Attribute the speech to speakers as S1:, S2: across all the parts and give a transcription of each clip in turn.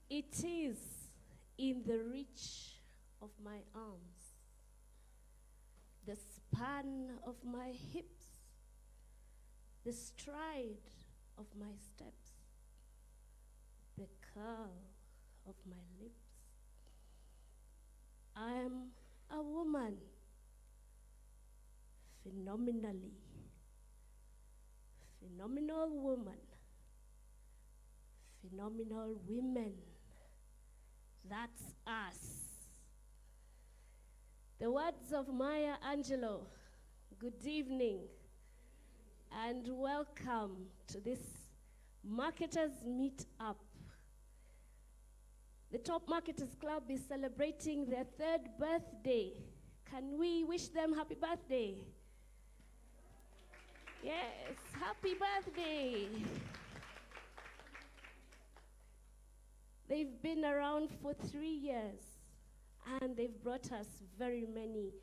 S1: It is in the reach of my arms, the span of my hips, the stride of my steps, the curl of my lips. I am a woman, phenomenal woman, phenomenal women. That's us. The words of Maya Angelou. Good evening and welcome to this Marketers Meetup. The Top Marketers Club is celebrating their 3rd birthday. Can we wish them happy birthday? Yes, happy birthday. They've been around for 3 years, and they've brought us very many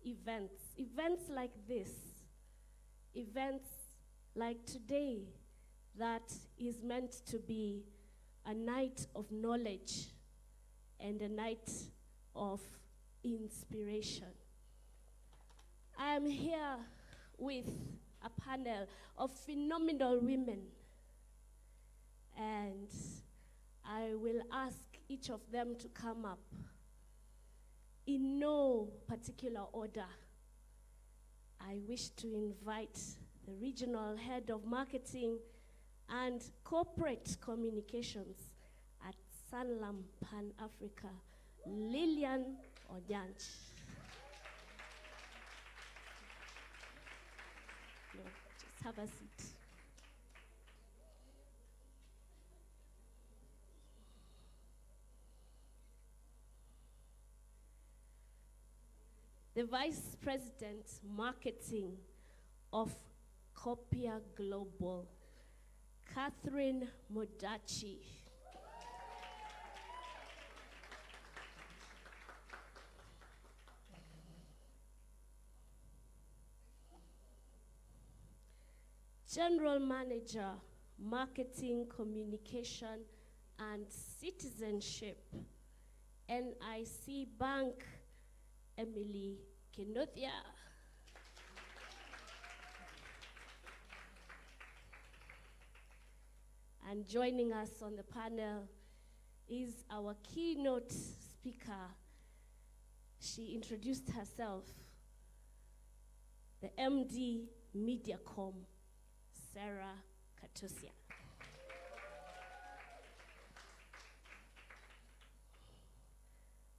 S1: events. Events like this, events like today, that is meant to be a night of knowledge and a night of inspiration. I am here with a panel of phenomenal women, and I will ask each of them to come up in no particular order. I wish to invite the regional head of marketing and corporate communications at Sanlam Pan-Africa, Lilian Onyach. No, just have a seat. The Vice President Marketing of Copia Global, Mudachi. General Manager, Marketing, Communication, and Citizenship, NIC Bank, Kinuthia. And joining us on the panel is our keynote speaker. She introduced herself, the MD Mediacom, Serah Katusia.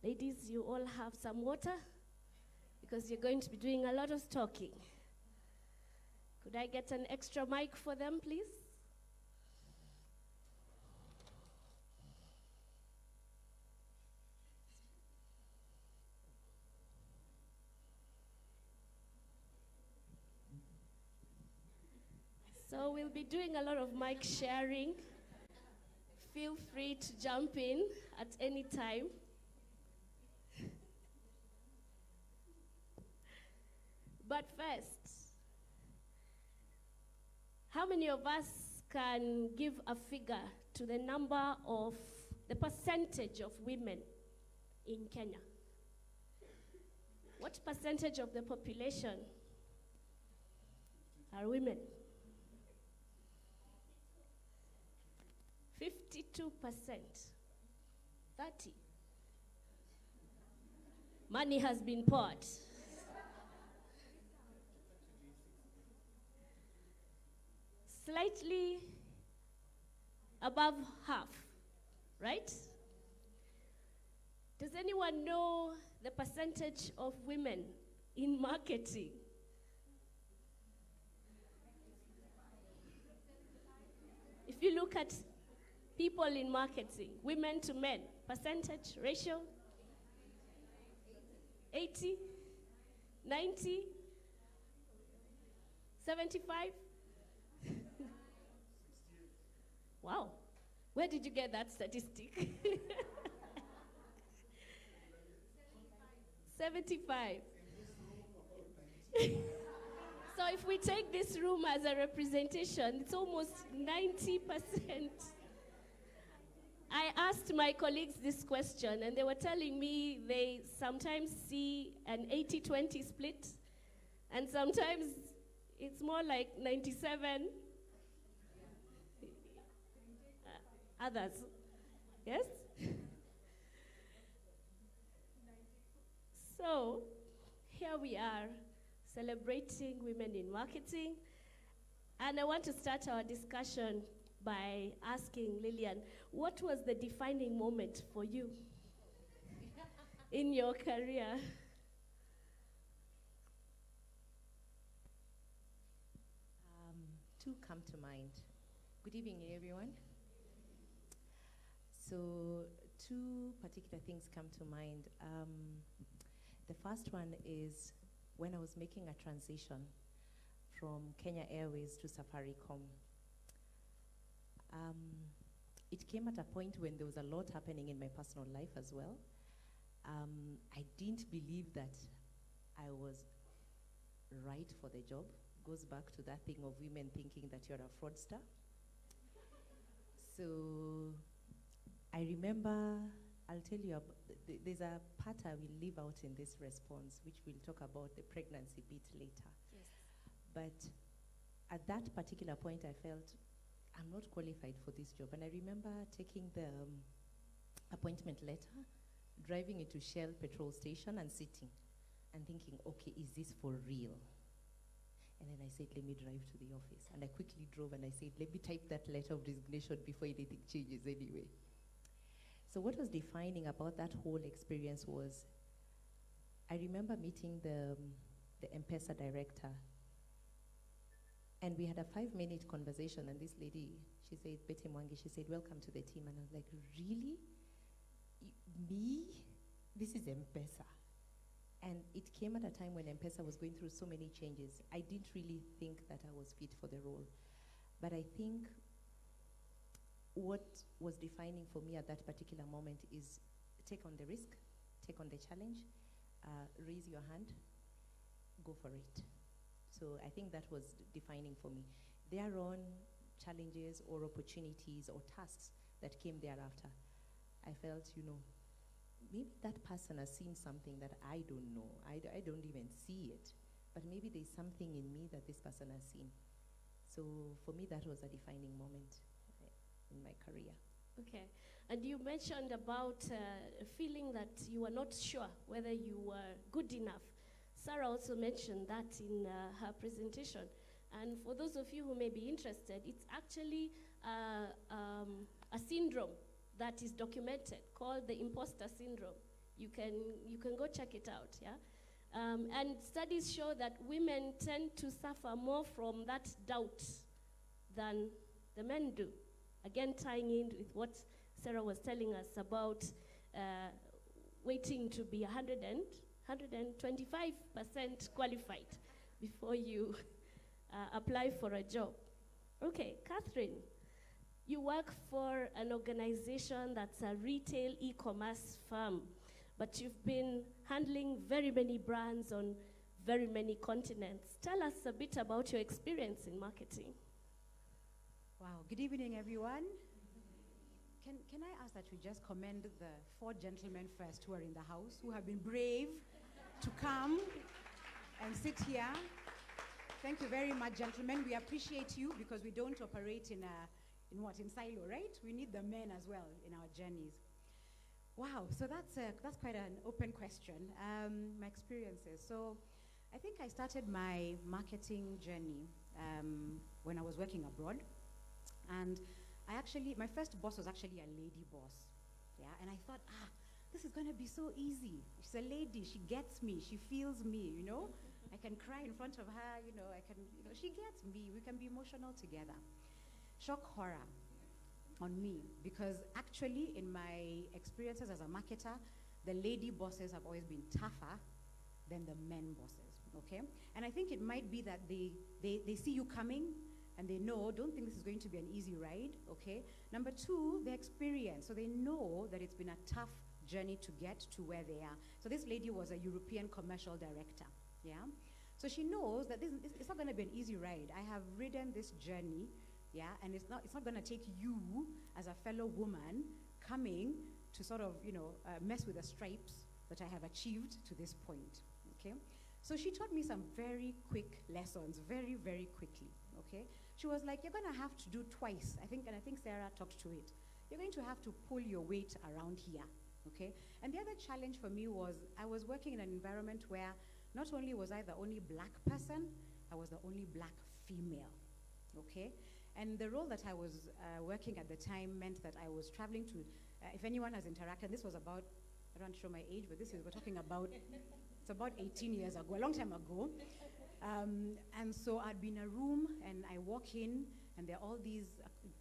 S1: Ladies, you all have some water because you're going to be doing a lot of talking. Could I get an extra mic for them, please? So we'll be doing a lot of mic sharing. Feel free to jump in at any time. But first, how many of us can give a figure to the number of the percentage of women in Kenya? What percentage of the population are women? 52%. 30. Money has been poured. Slightly above half, right? Does anyone know the percentage of women in marketing? If you look at people in marketing, women to men, percentage ratio? 80? 90? 75? Wow, where did you get that statistic? 75. So if we take this room as a representation, it's almost 90%. I asked my colleagues this question, and they were telling me they sometimes see an 80-20 split, and sometimes it's more like 97 others. Yes? So, here we are, celebrating women in marketing. And I want to start our discussion by asking Lilian, what was the defining moment for you in your career?
S2: Two come to mind. Good evening, everyone. So, two particular things come to mind. The first one is when I was making a transition from Kenya Airways to Safaricom. It came at a point when there was a lot happening in my personal life as well. I didn't believe that I was right for the job. Goes back to that thing of women thinking that you're a fraudster. So I remember, I'll tell you, there's a part I will leave out in this response, which we'll talk about the pregnancy bit later.
S1: Yes.
S2: But at that particular point, I felt I'm not qualified for this job. And I remember taking the appointment letter, driving into Shell petrol station and sitting and thinking, okay, is this for real? And then I said, let me drive to the office. And I quickly drove and I said, let me type that letter of resignation before anything changes anyway. So what was defining about that whole experience was, I remember meeting the M-Pesa director. And we had a 5-minute conversation, and this lady, she said, Betty Mwangi, she said, welcome to the team. And I was like, really? Me? This is M-Pesa. And it came at a time when M-Pesa was going through so many changes. I didn't really think that I was fit for the role. But I think what was defining for me at that particular moment is take on the risk, take on the challenge, raise your hand, go for it. So I think that was defining for me. There are challenges or opportunities or tasks that came thereafter. I felt, maybe that person has seen something that I don't know. I don't even see it. But maybe there's something in me that this person has seen. So for me, that was a defining moment in my career.
S1: Okay. And you mentioned about feeling that you were not sure whether you were good enough. Serah also mentioned that in her presentation. And for those of you who may be interested, it's actually a syndrome that is documented called the imposter syndrome. You can go check it out, yeah? And studies show that women tend to suffer more from that doubt than the men do. Again, tying in with what Serah was telling us about waiting to be 125% qualified before you apply for a job. Okay, Catherine, you work for an organization that's a retail e-commerce firm, but you've been handling very many brands on very many continents. Tell us a bit about your experience in marketing.
S3: Wow, good evening, everyone. Can I ask that we just commend the 4 gentlemen first who are in the house, who have been brave to come and sit here. Thank you very much, gentlemen. We appreciate you because we don't operate in silo, right? We need the men as well in our journeys. Wow, so that's quite an open question. My experiences. So I think I started my marketing journey when I was working abroad. And my first boss was actually a lady boss. Yeah, and I thought, this is gonna be so easy. She's a lady, she gets me, she feels me, I can cry in front of her, she gets me, we can be emotional together. Shock horror on me, because actually in my experiences as a marketer, the lady bosses have always been tougher than the men bosses, okay? And I think it might be that they see you coming, and they know, don't think this is going to be an easy ride, okay? Number 2, the experience. So they know that it's been a tough journey to get to where they are. So this lady was a European commercial director, yeah? So she knows that it's not gonna be an easy ride. I have ridden this journey, yeah? And it's not gonna take you as a fellow woman coming to sort of, mess with the stripes that I have achieved to this point, okay? So she taught me some very quick lessons, very, very quickly, okay? She was like, you're gonna have to do twice, and I think Serah talked to it. You're going to have to pull your weight around here, okay? And the other challenge for me was I was working in an environment where not only was I the only black person, I was the only black female, okay? And the role that I was working at the time meant that I was traveling to, if anyone has interacted, this was about, I don't want to show my age, but we're talking about, it's about 18 years ago, a long time ago. And so I'd be in a room and I walk in and there are all these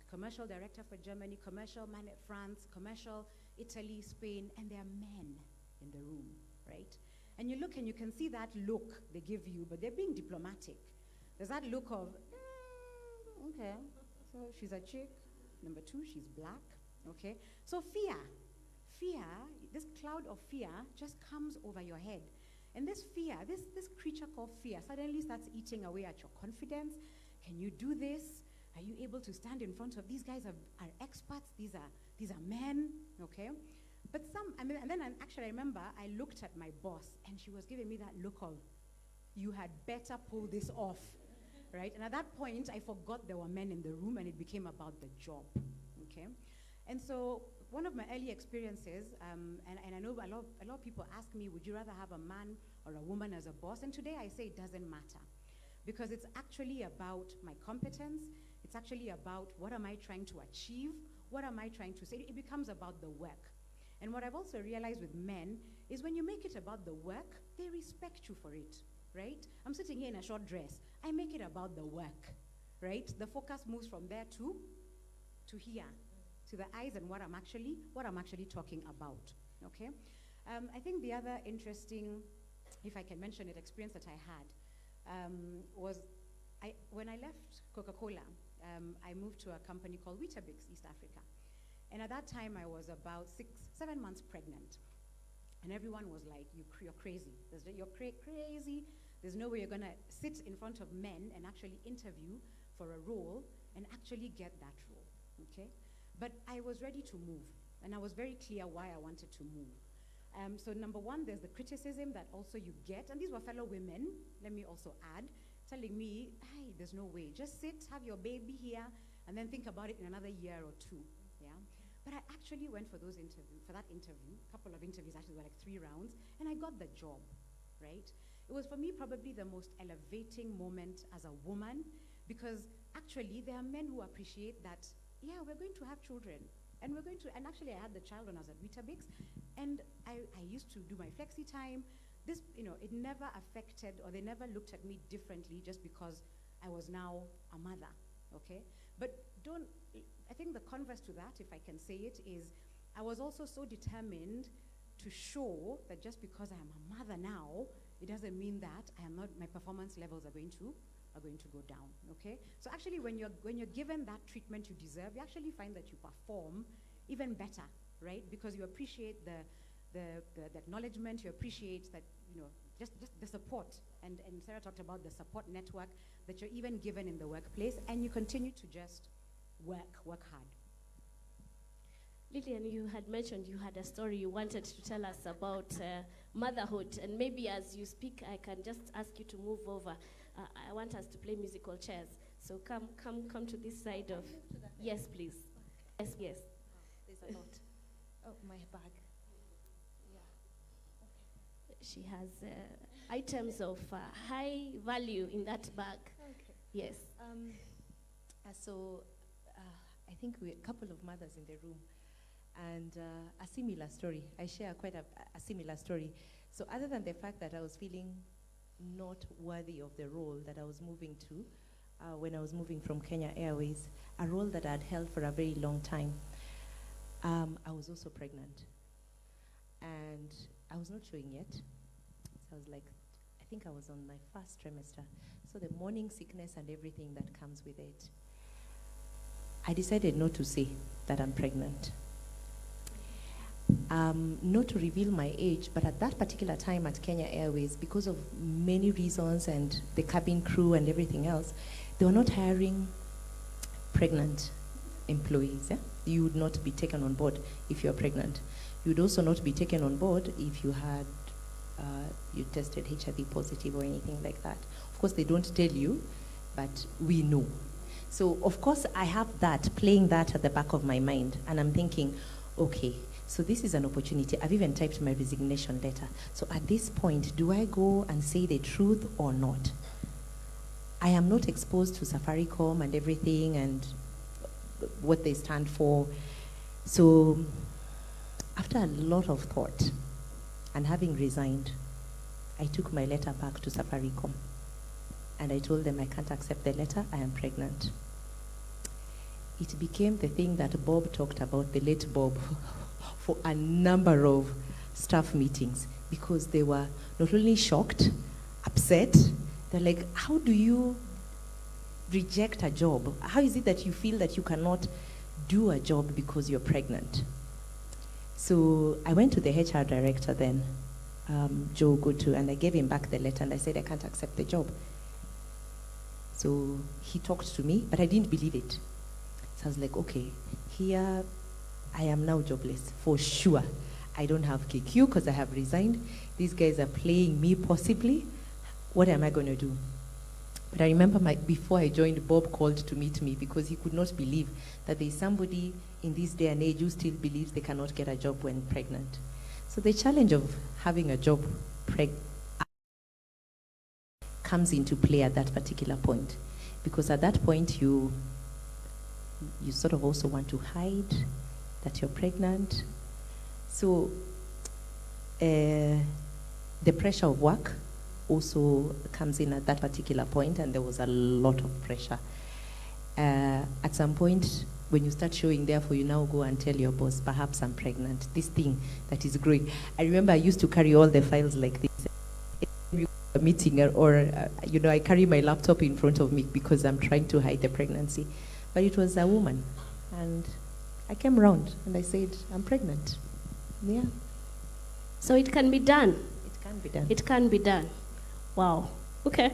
S3: commercial director for Germany, commercial man at France, commercial Italy, Spain, and there are men in the room, right? And you look and you can see that look they give you, but they're being diplomatic. There's that look of, okay, so she's a chick. Number two, she's black, okay? So fear, this cloud of fear just comes over your head. And this fear, this creature called fear suddenly starts eating away at your confidence. Can you do this? Are you able to stand in front of these guys? Are experts? These are men, okay? But and then I remember I looked at my boss and she was giving me that look of, you had better pull this off, right? And at that point, I forgot there were men in the room and it became about the job, okay? And so one of my early experiences, and I know a lot of people ask me, would you rather have a man or a woman as a boss? And today I say it doesn't matter, because it's actually about my competence. It's actually about what am I trying to achieve? What am I trying to say? It becomes about the work. And what I've also realized with men is when you make it about the work, they respect you for it, right? I'm sitting here in a short dress. I make it about the work, right? The focus moves from there to here, to the eyes and what I'm actually talking about, okay? I think the other interesting, if I can mention it, experience that I had was when I left Coca-Cola, I moved to a company called Weetabix, East Africa. And at that time, I was about 7 months pregnant. And everyone was like, you're crazy. You're crazy. There's no way you're going to sit in front of men and actually interview for a role and actually get that role, okay? But I was ready to move. And I was very clear why I wanted to move. So number one, there's the criticism that also you get. And these were fellow women, let me also add, telling me, hey, there's no way. Just sit, have your baby here, and then think about it in another year or two, yeah? But I actually went for that interview, a couple of interviews, actually were like 3 rounds, and I got the job, right? It was for me probably the most elevating moment as a woman, because actually there are men who appreciate that, yeah, we're going to have children, and actually I had the child when I was at Weetabix, and I used to do my flexi time. This, it never affected, or they never looked at me differently just because I was now a mother, okay? But I think the converse to that, if I can say it, is I was also so determined to show that just because I am a mother now, it doesn't mean that my performance levels are going to go down, okay? So actually when you're given that treatment you deserve, you actually find that you perform even better, right? Because you appreciate the acknowledgement, you appreciate that, just the support. And Serah talked about the support network that you're even given in the workplace, and you continue to just work hard.
S1: Lilian, you had mentioned you had a story you wanted to tell us about motherhood, and maybe as you speak, I can just ask you to move over. I want us to play musical chairs. So come to this side of. Yes, please. Okay. Yes.
S2: There's a lot. Oh, my bag.
S1: She has items of high value in that bag.
S2: Okay.
S1: Yes.
S2: So I think we're a couple of mothers in the room, and a similar story. I share quite a similar story. So other than the fact that I was feeling not worthy of the role that I was moving to when I was moving from Kenya Airways, a role that I had held for a very long time, I was also pregnant. And I was not showing yet. So I was like, I think I was on my first trimester. So the morning sickness and everything that comes with it. I decided not to say that I'm pregnant. Not to reveal my age, but at that particular time at Kenya Airways, because of many reasons and the cabin crew and everything else, they were not hiring pregnant employees. Yeah? You would not be taken on board if you're pregnant. You would also not be taken on board if you had you tested HIV positive or anything like that. Of course, they don't tell you, but we know. So, of course, I have that, playing that at the back of my mind, and I'm thinking, okay, so this is an opportunity. I've even typed my resignation letter. So at this point, do I go and say the truth or not? I am not exposed to Safaricom and everything and what they stand for. So after a lot of thought and having resigned, I took my letter back to Safaricom. And I told them I can't accept the letter, I am pregnant. It became the thing that Bob talked about, the late Bob, for a number of staff meetings, because they were not only shocked, upset, they're like, how do you reject a job? How is it that you feel that you cannot do a job because you're pregnant? So I went to the HR director then, Joe Gutu, and I gave him back the letter and I said, I can't accept the job. So he talked to me, but I didn't believe it. So I was like, okay, here I am now jobless, for sure. I don't have KQ because I have resigned. These guys are playing me possibly. What am I going to do? But I remember before I joined, Bob called to meet me because he could not believe that there's somebody in this day and age who still believes they cannot get a job when pregnant. So the challenge of having a job comes into play at that particular point, because at that point you sort of also want to hide that you're pregnant. So the pressure of work also comes in at that particular point, and there was a lot of pressure. At some point, when you start showing, therefore you now go and tell your boss, perhaps I'm pregnant, this thing that is growing. I remember I used to carry all the files like this. A meeting or I carry my laptop in front of me because I'm trying to hide the pregnancy. But it was a woman, and I came around and I said, I'm pregnant. Yeah.
S1: So it can be done.
S2: It can be done.
S1: It can be done. Wow. Okay.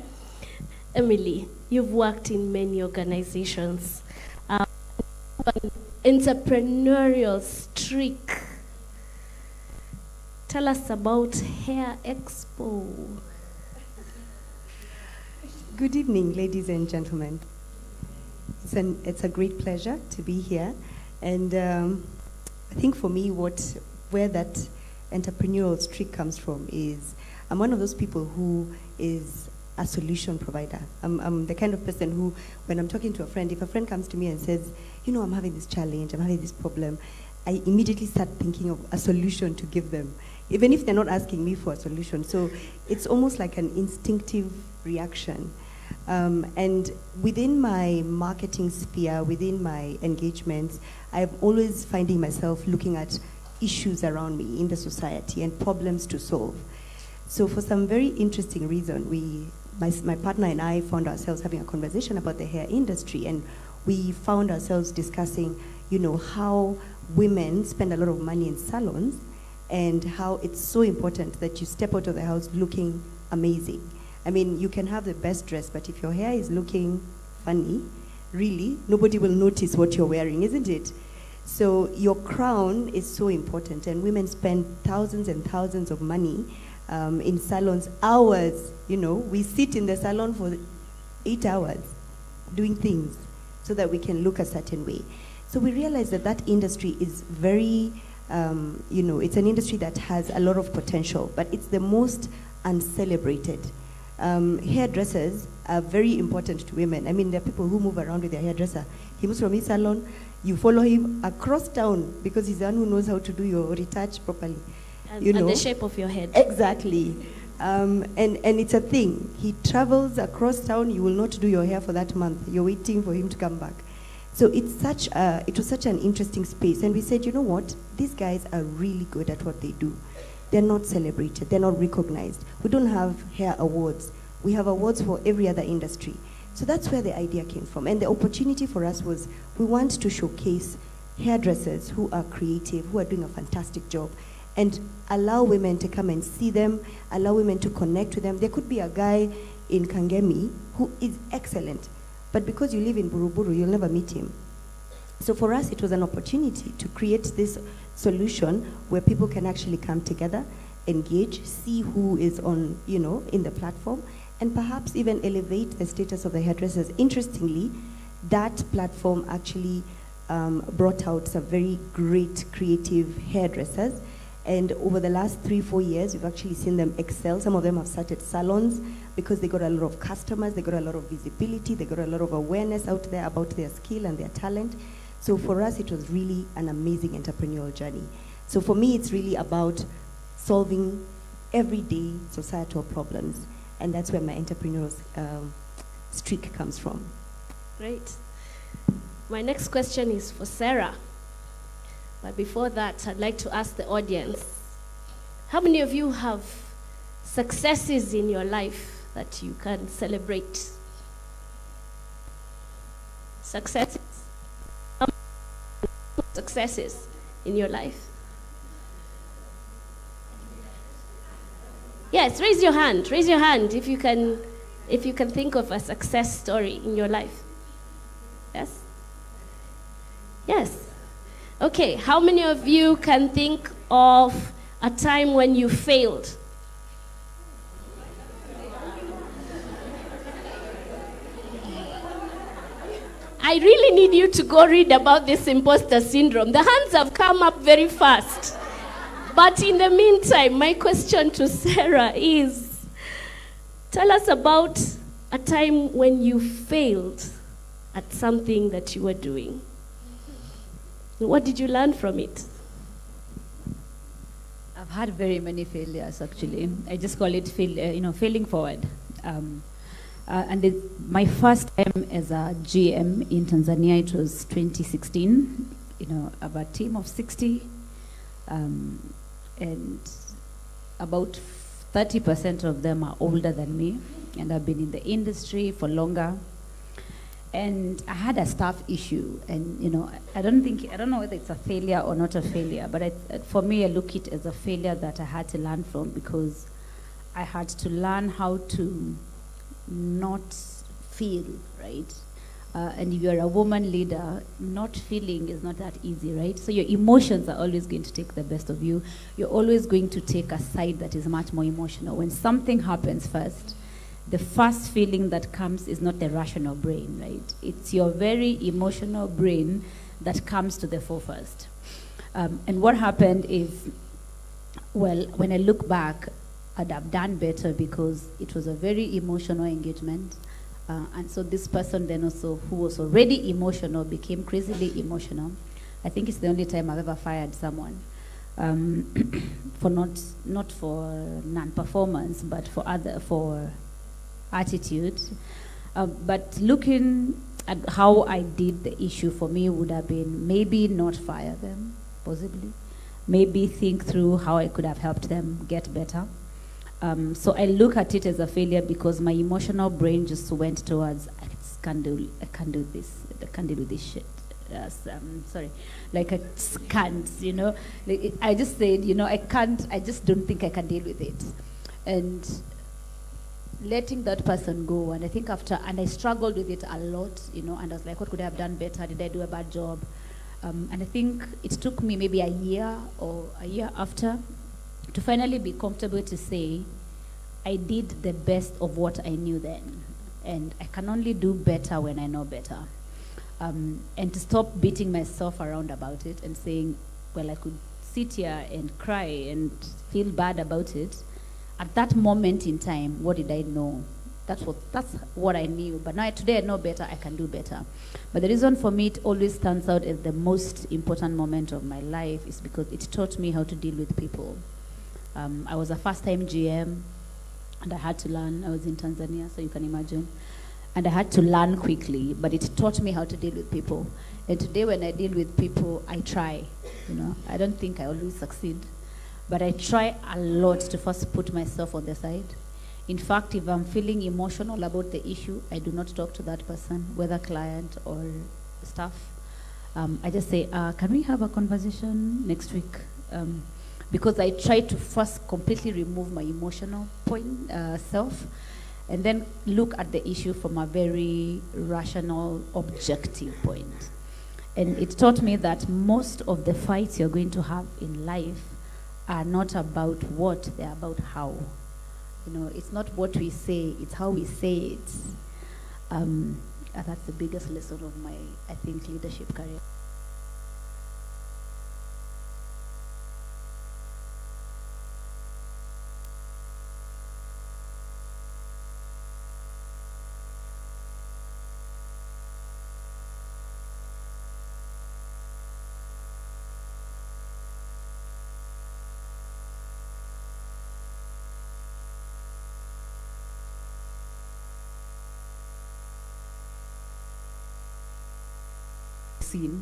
S1: Emily, you've worked in many organizations. An entrepreneurial streak. Tell us about Hair Expo.
S4: Good evening, ladies and gentlemen. It's a great pleasure to be here. And I think for me, where that entrepreneurial streak comes from is I'm one of those people who is a solution provider. I'm the kind of person who, when I'm talking to a friend, if a friend comes to me and says, I'm having this challenge, I'm having this problem, I immediately start thinking of a solution to give them, even if they're not asking me for a solution. So it's almost like an instinctive reaction. And within my marketing sphere, within my engagements, I'm always finding myself looking at issues around me in the society and problems to solve. So for some very interesting reason, my partner and I found ourselves having a conversation about the hair industry, and we found ourselves discussing, how women spend a lot of money in salons and how it's so important that you step out of the house looking amazing. I mean, you can have the best dress, but if your hair is looking funny, really, nobody will notice what you're wearing, isn't it? So your crown is so important, and women spend thousands and thousands of money in salons, hours, we sit in the salon for 8 hours doing things so that we can look a certain way. So we realized that industry is very, it's an industry that has a lot of potential, but it's the most uncelebrated. Hairdressers are very important to women. I mean, there are people who move around with their hairdresser. He moves from his salon, you follow him across town because he's the one who knows how to do your retouch properly.
S1: And the shape of your head.
S4: Exactly. And it's a thing. He travels across town, you will not do your hair for that month. You're waiting for him to come back. So it was such an interesting space. And we said, you know what? These guys are really good at what they do. They're not celebrated. They're not recognized. We don't have hair awards. We have awards for every other industry. So that's where the idea came from. And the opportunity for us was we want to showcase hairdressers who are creative, who are doing a fantastic job, and allow women to come and see them, allow women to connect with them. There could be a guy in Kangemi who is excellent, but because you live in Buruburu, you'll never meet him. So for us, it was an opportunity to create this solution where people can actually come together, engage, see who is on, in the platform, and perhaps even elevate the status of the hairdressers. Interestingly, that platform actually brought out some very great creative hairdressers. And over the last 3-4 years, we've actually seen them excel. Some of them have started salons because they got a lot of customers, they got a lot of visibility, they got a lot of awareness out there about their skill and their talent. So for us, it was really an amazing entrepreneurial journey. So for me, it's really about solving everyday societal problems. And that's where my entrepreneurial streak comes from.
S1: Great. My next question is for Serah. But before that, I'd like to ask the audience, how many of you have successes in your life that you can celebrate? Successes? How many successes in your life? Yes, raise your hand. Raise your hand if you can think of a success story in your life. Yes? Yes. Okay, how many of you can think of a time when you failed? I really need you to go read about this imposter syndrome. The hands have come up very fast. But in the meantime, my question to Serah is, tell us about a time when you failed at something that you were doing. What did you learn from it?
S5: I've had very many failures, actually. I just call it failing forward. And my first time as a GM in Tanzania, it was 2016. Of a team of 60, and about 30% of them are older than me, and I've been in the industry for longer. And I had a staff issue, and I don't know whether it's a failure or not a failure, but for me, I look it as a failure that I had to learn from, because I had to learn how to not feel, right? And if you're a woman leader, not feeling is not that easy, right? So your emotions are always going to take the best of you. You're always going to take a side that is much more emotional. When something happens first, the first feeling that comes is not the rational brain, right? It's your very emotional brain that comes to the fore first. And what happened is, well, when I look back, I'd have done better because it was a very emotional engagement. And so this person then also, who was already emotional, became crazily emotional. I think it's the only time I've ever fired someone for not for non-performance, but for attitude. But looking at how I did the issue, for me would have been maybe not fire them, possibly. Maybe think through how I could have helped them get better. So I look at it as a failure because my emotional brain just went towards, I can't do this, I can't deal with this shit. Sorry, like I just can't, Like I just said, I just don't think I can deal with it. And letting that person go, and I think and I struggled with it a lot, and I was like, what could I have done better? Did I do a bad job? And I think it took me maybe a year or a year after to finally be comfortable to say, I did the best of what I knew then. And I can only do better when I know better. And to stop beating myself around about it and saying, well, I could sit here and cry and feel bad about it. At that moment in time, what did I know? That's what I knew. But now today I know better, I can do better. But the reason for me it always stands out as the most important moment of my life is because it taught me how to deal with people. I was a first-time GM, and I had to learn. I was in Tanzania, so you can imagine. And I had to learn quickly, but it taught me how to deal with people. And today when I deal with people, I try. I don't think I always succeed, but I try a lot to first put myself on the side. In fact, if I'm feeling emotional about the issue, I do not talk to that person, whether client or staff. I just say, can we have a conversation next week? Because I try to first completely remove my emotional self and then look at the issue from a very rational, objective point. And it taught me that most of the fights you're going to have in life are not about what, they're about how. You know, it's not what we say, it's how we say it. And that's the biggest lesson of my, I think, leadership career.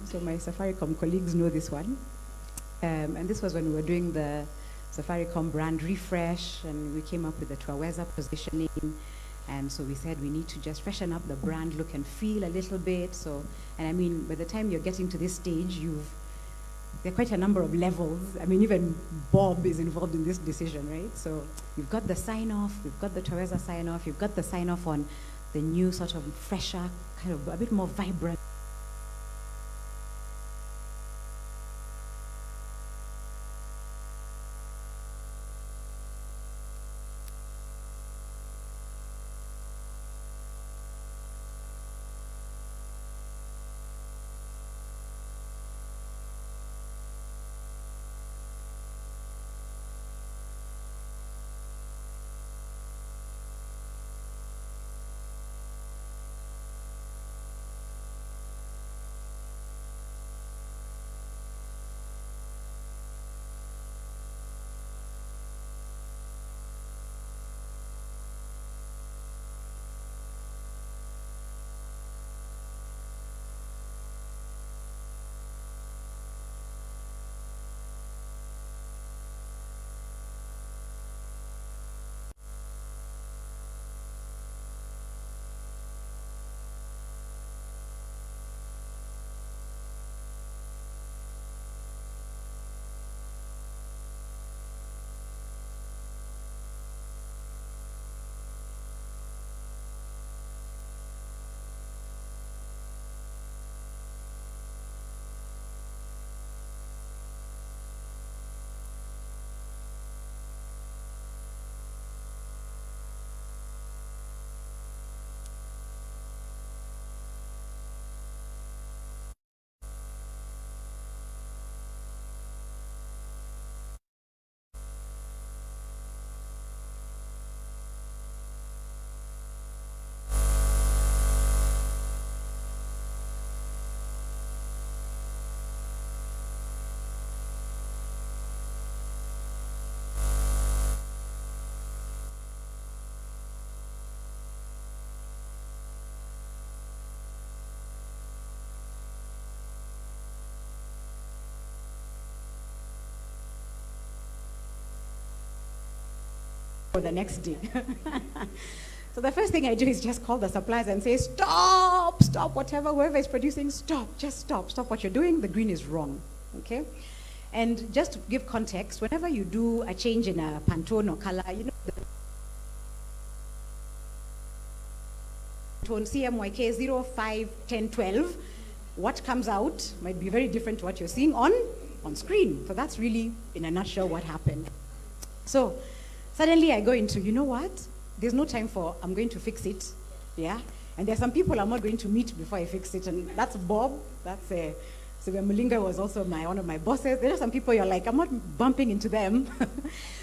S3: So my Safaricom colleagues know this one. And this was when we were doing the Safaricom brand refresh, and we came up with the Twaweza positioning. And so we said we need to just freshen up the brand look and feel a little bit. So, and I mean, by the time you're getting to this stage, there are quite a number of levels. I mean, even Bob is involved in this decision, right? So you've got the sign-off, we've got the Twaweza sign-off, you've got the sign-off on the new sort of fresher, kind of a bit more vibrant. For the next day. So the first thing I do is just call the suppliers and say, stop, whatever, whoever is producing, stop, just stop what you're doing, the green is wrong, okay? And just to give context, whenever you do a change in a Pantone or color, you know, the Pantone CMYK 05, 10, 12, what comes out might be very different to what you're seeing on screen. So that's really, in a nutshell, what happened. So suddenly I go into, you know what? There's no time for, I'm going to fix it, yeah? And there's some people I'm not going to meet before I fix it, and that's Bob, that's Sylvia Mulinga was also one of my bosses. There are some people you're like, I'm not bumping into them.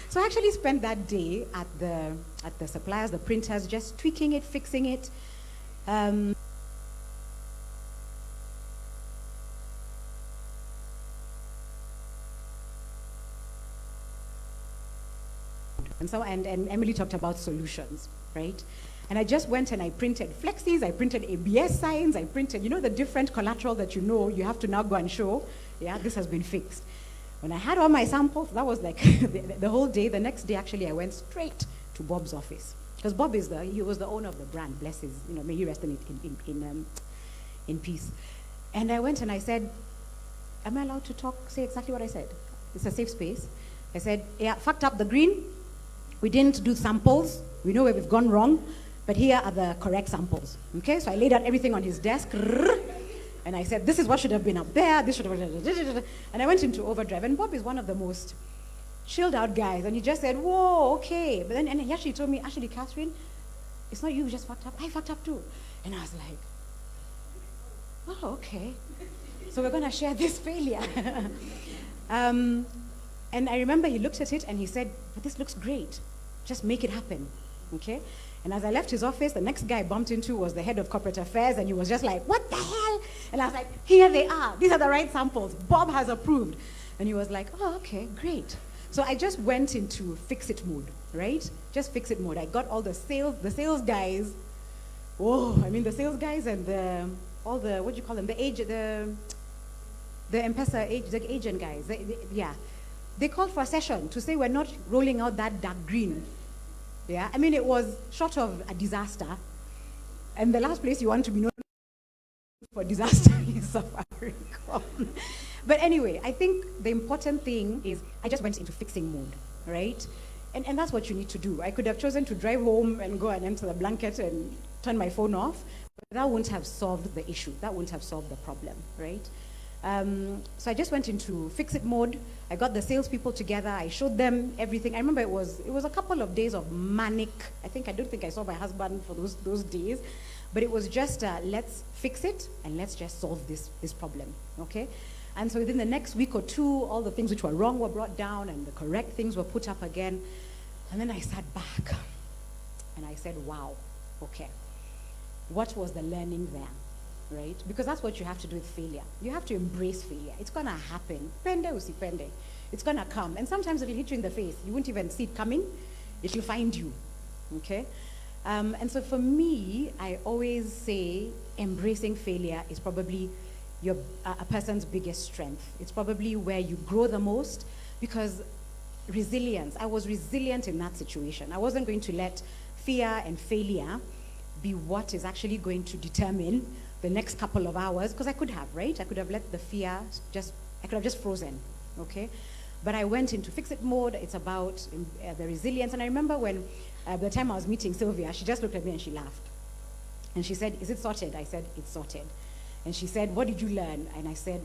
S3: So I actually spent that day at the suppliers, the printers, just tweaking it, fixing it. And Emily talked about solutions, right? And I just went and I printed flexis, I printed ABS signs, I printed, you know, the different collateral that you know you have to now go and show, yeah, this has been fixed. When I had all my samples, that was like the whole day. The next day, actually, I went straight to Bob's office. Because Bob he was the owner of the brand, bless his, you know, may he rest in peace. And I went and I said, am I allowed to talk, say exactly what I said? It's a safe space. I said, yeah, fucked up the green. We didn't do samples. We know where we've gone wrong, but here are the correct samples. Okay, so I laid out everything on his desk. And I said, this is what should have been up there, this should have been, and I went into overdrive. And Bob is one of the most chilled out guys, and he just said, whoa, okay. But then, and he actually told me, actually, Catherine, it's not you who just fucked up, I fucked up too. And I was like, oh, okay. So we're going to share this failure. And I remember he looked at it and he said, but this looks great. Just make it happen, okay? And as I left his office, the next guy I bumped into was the head of corporate affairs, and he was just like, what the hell? And I was like, here they are. These are the right samples. Bob has approved. And he was like, oh, okay, great. So I just went into fix-it mode, right? Just fix-it mode. I got all the sales guys. Oh, I mean the sales guys and all the, what do you call them? The M-Pesa, the agent guys. Yeah. They called for a session to say we're not rolling out that dark green. Yeah, I mean, it was short of a disaster. And the last place you want to be known for disaster is Safaricom. But anyway, I think the important thing is I just went into fixing mode, right? And that's what you need to do. I could have chosen to drive home and go and enter the blanket and turn my phone off, but that wouldn't have solved the issue. That wouldn't have solved the problem, right? So I just went into fix-it mode. I got the salespeople together. I showed them everything. I remember it was a couple of days of manic. I don't think I saw my husband for those days, but it was just let's fix it and let's just solve this problem, okay? And so within the next week or two, all the things which were wrong were brought down and the correct things were put up again. And then I sat back and I said, wow, okay, what was the learning there? Right? Because that's what you have to do with failure. You have to embrace failure. It's going to happen. Pende usipende. It's going to come. And sometimes it'll hit you in the face. You won't even see it coming. It'll find you. Okay? And so for me, I always say embracing failure is probably a person's biggest strength. It's probably where you grow the most, because resilience. I was resilient in that situation. I wasn't going to let fear and failure be what is actually going to determine the next couple of hours, because I could have, right? I could have let the fear I could have just frozen, okay? But I went into fix-it mode. It's about the resilience. And I remember when, the time I was meeting Sylvia, she just looked at me and she laughed. And she said, is it sorted? I said, it's sorted. And she said, what did you learn? And I said,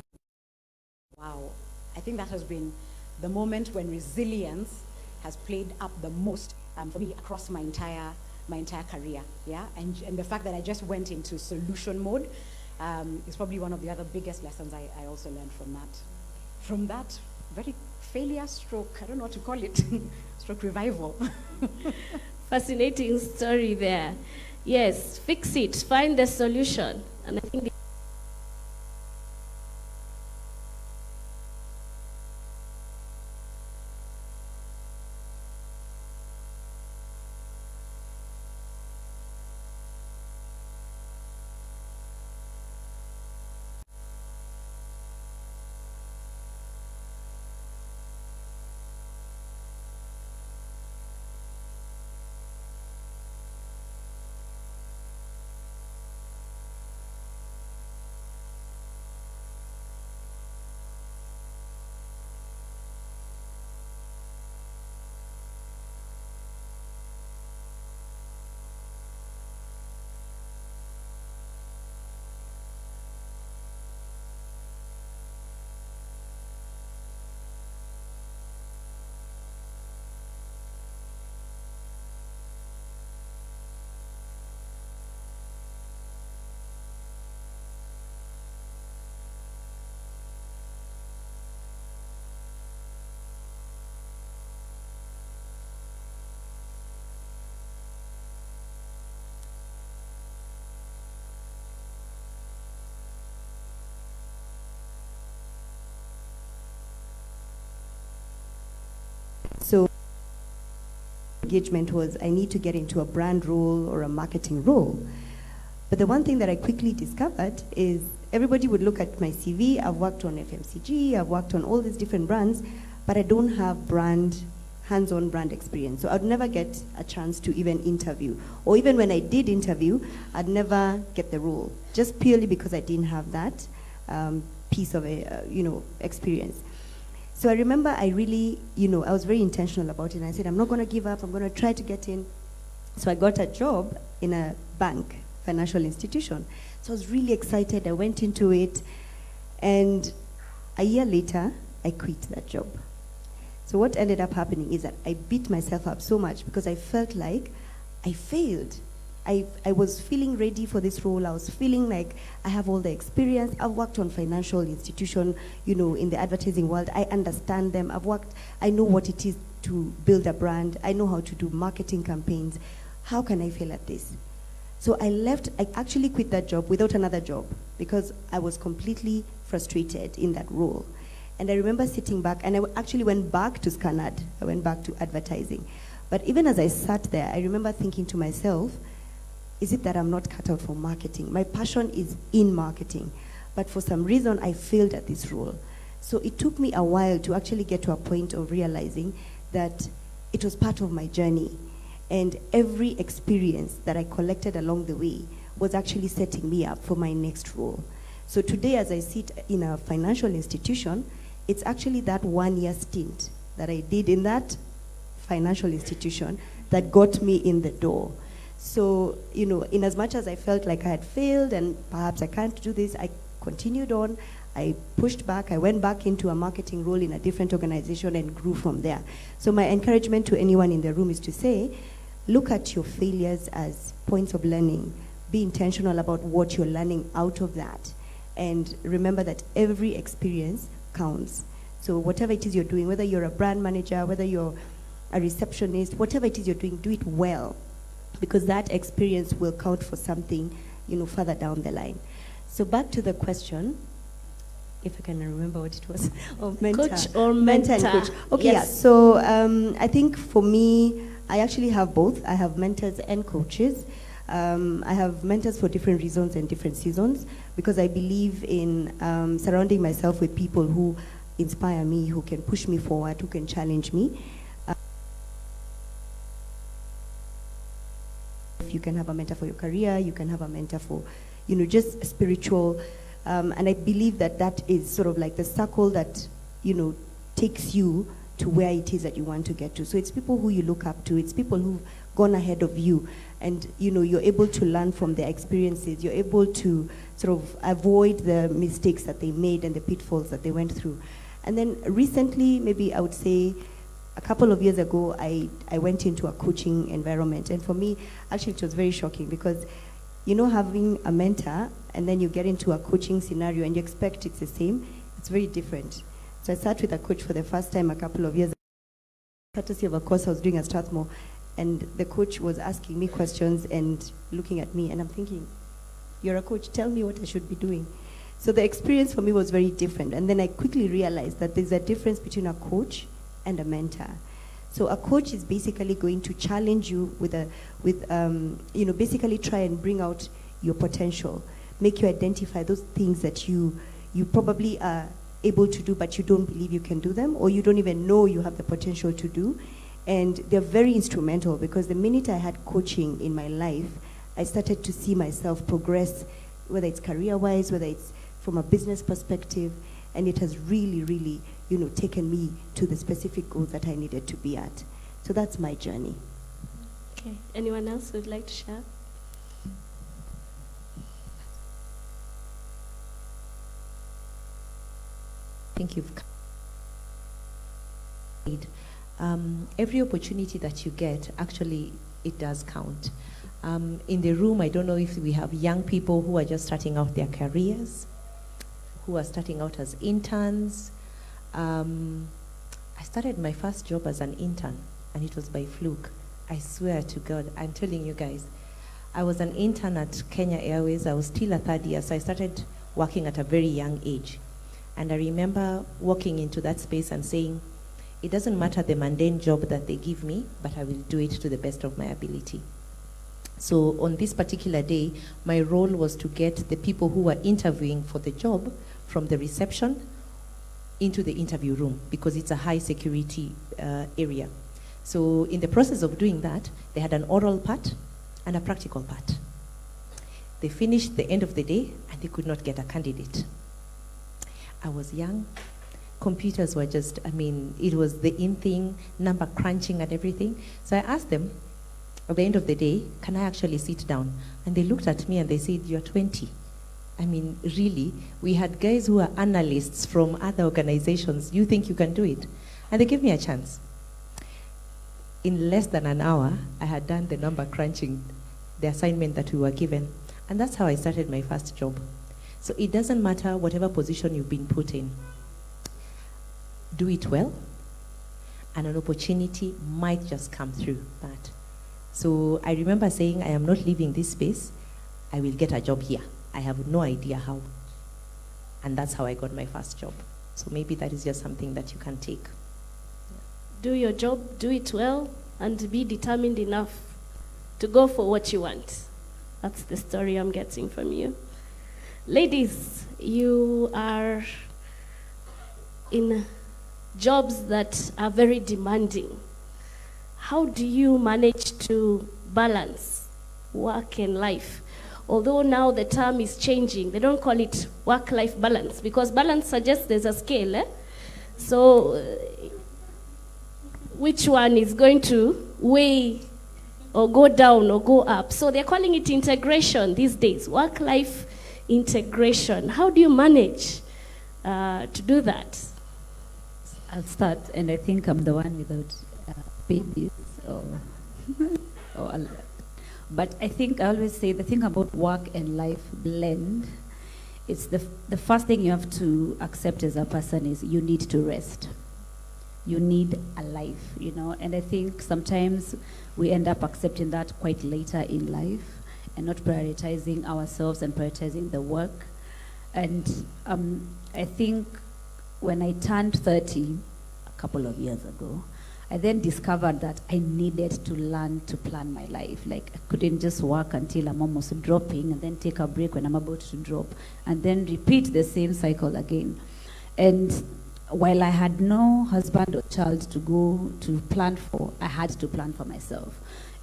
S3: wow, I think that has been the moment when resilience has played up the most for me across my entire career, yeah? And the fact that I just went into solution mode is probably one of the other biggest lessons I also learned from that very failure stroke, I don't know what to call it, stroke revival.
S1: Fascinating story there. Yes, fix it, find the solution. And I think
S4: so engagement was I need to get into a brand role or a marketing role. But the one thing that I quickly discovered is everybody would look at my CV. I've worked on FMCG, I've worked on all these different brands, but I don't have hands-on brand experience. So I'd never get a chance to even interview. Or even when I did interview, I'd never get the role, just purely because I didn't have that piece of experience. So I remember I really, I was very intentional about it. And I said, I'm not going to give up. I'm going to try to get in. So I got a job in a bank, financial institution. So I was really excited. I went into it, and a year later, I quit that job. So what ended up happening is that I beat myself up so much because I felt like I failed. I was feeling ready for this role. I was feeling like I have all the experience. I've worked on financial institution, in the advertising world. I understand them. I know what it is to build a brand. I know how to do marketing campaigns. How can I fail at this? So I actually quit that job without another job because I was completely frustrated in that role. And I remember sitting back, and I actually went back to Scanad. I went back to advertising. But even as I sat there, I remember thinking to myself, is it that I'm not cut out for marketing? My passion is in marketing. But for some reason, I failed at this role. So it took me a while to actually get to a point of realizing that it was part of my journey. And every experience that I collected along the way was actually setting me up for my next role. So today, as I sit in a financial institution, it's actually that 1 year stint that I did in that financial institution that got me in the door. So, in as much as I felt like I had failed and perhaps I can't do this, I continued on. I pushed back. I went back into a marketing role in a different organization and grew from there. So my encouragement to anyone in the room is to say, look at your failures as points of learning. Be intentional about what you're learning out of that. And remember that every experience counts. So whatever it is you're doing, whether you're a brand manager, whether you're a receptionist, whatever it is you're doing, do it well. Because that experience will count for something, further down the line. So back to the question, if I can remember what it was, of mentor.
S1: Coach or mentor.
S4: And coach. Okay,
S1: yes.
S4: yeah. So I think for me, I actually have both. I have mentors and coaches. I have mentors for different reasons and different seasons because I believe in surrounding myself with people who inspire me, who can push me forward, who can challenge me. You can have a mentor for your career, you can have a mentor for, just spiritual. And I believe that that is sort of like the circle that, takes you to where it is that you want to get to. So it's people who you look up to, it's people who've gone ahead of you. And, you're able to learn from their experiences. You're able to sort of avoid the mistakes that they made and the pitfalls that they went through. And then recently, maybe I would say, a couple of years ago, I went into a coaching environment. And for me, actually, it was very shocking because, having a mentor and then you get into a coaching scenario and you expect it's the same, it's very different. So I sat with a coach for the first time a couple of years ago. Courtesy of a course I was doing at Strathmore. And the coach was asking me questions and looking at me. And I'm thinking, you're a coach, tell me what I should be doing. So the experience for me was very different. And then I quickly realized that there's a difference between a coach and a mentor. So a coach is basically going to challenge you basically try and bring out your potential, make you identify those things that you probably are able to do, but you don't believe you can do them, or you don't even know you have the potential to do. And they're very instrumental because the minute I had coaching in my life, I started to see myself progress, whether it's career-wise, whether it's from a business perspective, and it has really, really taken me to the specific goals that I needed to be at. So that's my journey.
S1: Okay. Anyone else who would like to share?
S2: I think you've every opportunity that you get, actually, it does count. In the room, I don't know if we have young people who are just starting out their careers, who are starting out as interns. I started my first job as an intern, and it was by fluke. I swear to God, I'm telling you guys. I was an intern at Kenya Airways. I was still a third year, so I started working at a very young age. And I remember walking into that space and saying, it doesn't matter the mundane job that they give me, but I will do it to the best of my ability. So on this particular day, my role was to get the people who were interviewing for the job from the reception into the interview room because it's a high security area. So in the process of doing that, they had an oral part and a practical part. They finished the end of the day and they could not get a candidate. I was young. Computers were just, it was the in thing, number crunching and everything. So I asked them at the end of the day, can I actually sit down? And they looked at me and they said, you're 20. I mean, really, we had guys who are analysts from other organizations. You think you can do it? And they gave me a chance. In less than an hour, I had done the number crunching, the assignment that we were given. And that's how I started my first job. So it doesn't matter whatever position you've been put in. Do it well, and an opportunity might just come through that. So I remember saying, I am not leaving this space. I will get a job here. I have no idea how. And that's how I got my first job. So maybe that is just something that you can take.
S1: Do your job, do it well, and be determined enough to go for what you want. That's the story I'm getting from you. Ladies, you are in jobs that are very demanding. How do you manage to balance work and life? Although now the term is changing, they don't call it work-life balance, because balance suggests there's a scale. So which one is going to weigh or go down or go up? So they're calling it integration these days, work-life integration. How do you manage to do that?
S5: I'll start, and I think I'm the one without babies but I think I always say the thing about work and life blend, it's the first thing you have to accept as a person is you need to rest. You need a life, you know, and I think sometimes we end up accepting that quite later in life and not prioritizing ourselves and prioritizing the work. And I think when I turned 30 a couple of years ago, I then discovered that I needed to learn to plan my life. Like, I couldn't just work until I'm almost dropping and then take a break when I'm about to drop and then repeat the same cycle again. And while I had no husband or child to go to plan for, I had to plan for myself.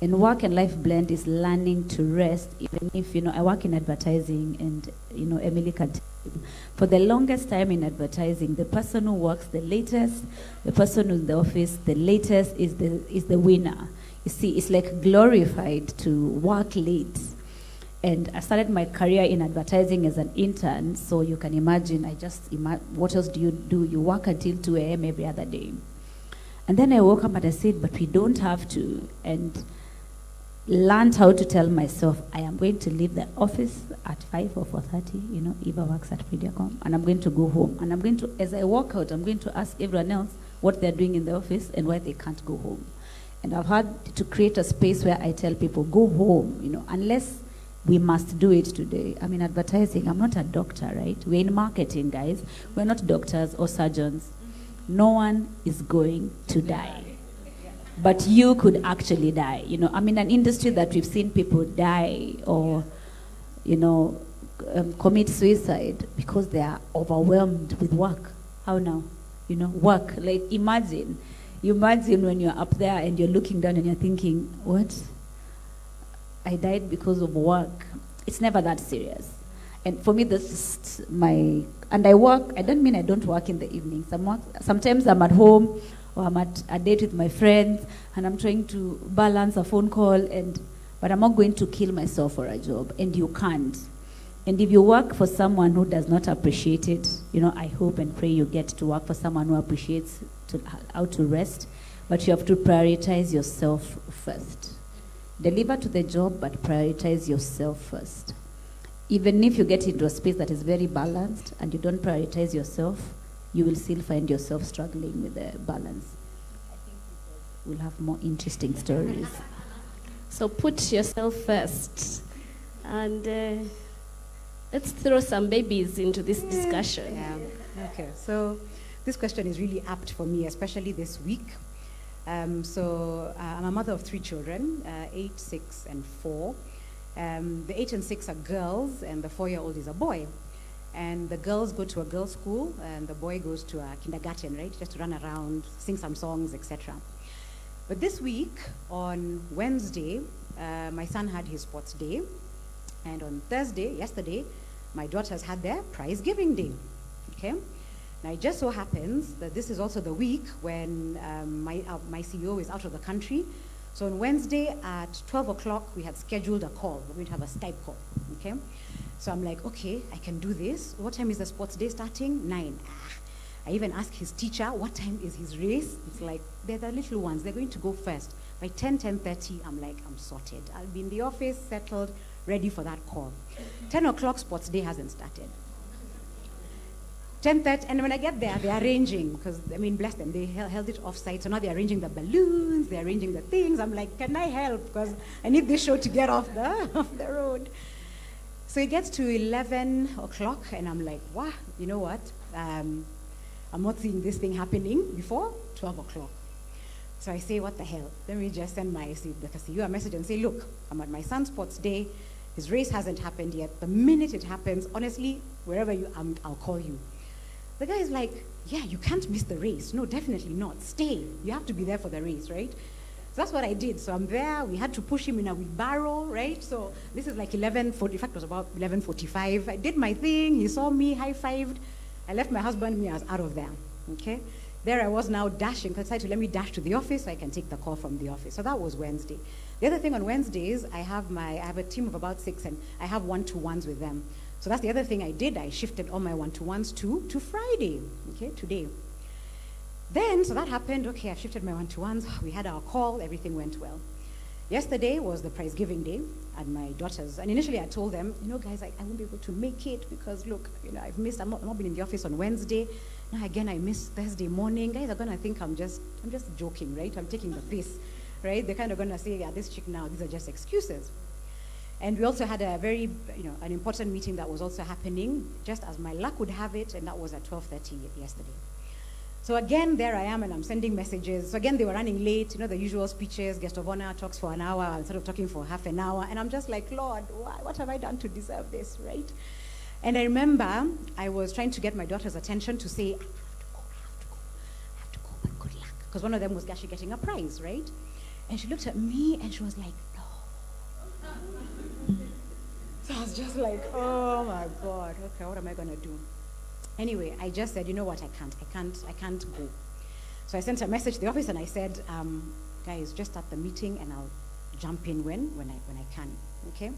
S5: And work and life blend is learning to rest, even if, you know, I work in advertising and, you know, Emily can tell you, for the longest time in advertising, the person who works the latest, the person who's in the office the latest is the winner. You see, it's like glorified to work late. And I started my career in advertising as an intern, so you can imagine, what else do? You work until 2 a.m. every other day. And then I woke up and I said, but we don't have to. And learned how to tell myself, I am going to leave the office at 5 or 4:30, you know, Eva works at Mediacom, and I'm going to go home. And I'm going to, as I walk out, I'm going to ask everyone else what they're doing in the office and why they can't go home. And I've had to create a space where I tell people, go home, you know, unless we must do it today. I mean, advertising, I'm not a doctor, right? We're in marketing, guys. We're not doctors or surgeons. No one is going to die. But you could actually die. You know, I'm in an industry that we've seen people die or, you know, commit suicide because they are overwhelmed with work. How now? You know, work. Like, imagine when you're up there and you're looking down and you're thinking, what? I died because of work. It's never that serious. And for me, this is and I work, I don't mean I don't work in the evenings. Sometimes I'm at home or I'm at a date with my friends and I'm trying to balance a phone call, but I'm not going to kill myself for a job, and you can't. And if you work for someone who does not appreciate it, you know, I hope and pray you get to work for someone who appreciates how to rest, but you have to prioritize yourself first. Deliver to the job, but prioritize yourself first. Even if you get into a space that is very balanced and you don't prioritize yourself, you will still find yourself struggling with the balance. I think we'll have more interesting stories.
S1: So put yourself first. And let's throw some babies into this discussion.
S3: Yeah. Okay, so this question is really apt for me, especially this week. I'm a mother of 3 children, 8, 6, and 4. The 8 and 6 are girls, and the 4-year-old is a boy. And the girls go to a girls' school, and the boy goes to a kindergarten, right? Just to run around, sing some songs, etc. But this week, on Wednesday, my son had his sports day. And on Thursday, yesterday, my daughters had their prize giving day, okay? Now, it just so happens that this is also the week when my CEO is out of the country. So on Wednesday at 12 o'clock, we had scheduled a call. We're going to have a Skype call, okay? So I'm like, okay, I can do this. What time is the sports day starting? 9. I even asked his teacher, what time is his race? It's like, they're the little ones. They're going to go first. By 10:30, I'm like, I'm sorted. I'll be in the office, settled, ready for that call. 10 o'clock, sports day hasn't started. 10:30, and when I get there, they're arranging, because, I mean, bless them, they held it off-site, so now they're arranging the balloons, they're arranging the things. I'm like, can I help? Because I need this show to get off the road. So it gets to 11 o'clock, and I'm like, wow, you know what? I'm not seeing this thing happening before 12 o'clock. So I say, what the hell? Let me just send the Katusia a message and say, look, I'm at my son's sports day. His race hasn't happened yet. The minute it happens, honestly, wherever you are, I'll call you. The guy is like, yeah, you can't miss the race. No, definitely not. Stay. You have to be there for the race, right? So that's what I did. So I'm there. We had to push him in a wheelbarrow, right? So this is like 11:40. In fact, it was about 11:45. I did my thing. He saw me, high-fived. I left my husband, me, I was out of there, okay? There I was now dashing, because I decided to let me dash to the office so I can take the call from the office. So that was Wednesday. The other thing on Wednesdays, I have a team of about 6, and I have one-to-ones with them. So that's the other thing I did. I shifted all my one-to-ones to Friday, okay, today. Then, so that happened. Okay, I shifted my one-to-ones. We had our call. Everything went well. Yesterday was the prize giving day at my daughter's. And initially I told them, you know, guys, I won't be able to make it because, look, you know, I've not been in the office on Wednesday. Now again, I missed Thursday morning. Guys are going to think I'm just joking, right? I'm taking the piss, right? They're kind of going to say, yeah, this chick now, these are just excuses. And we also had a very, an important meeting that was also happening, just as my luck would have it, and that was at 12:30 yesterday. So again, there I am, and I'm sending messages. So again, they were running late, the usual speeches, guest of honor talks for an hour, instead of talking for half an hour, and I'm just like, Lord, what have I done to deserve this, right? And I remember I was trying to get my daughter's attention to say, I have to go, but good luck. Because one of them was actually getting a prize, right? And she looked at me, and she was like, so I was just like, oh my God, okay, what am I gonna do? Anyway, I just said, you know what, I can't go. So I sent a message to the office and I said, guys, just start the meeting and I'll jump in when I can, okay?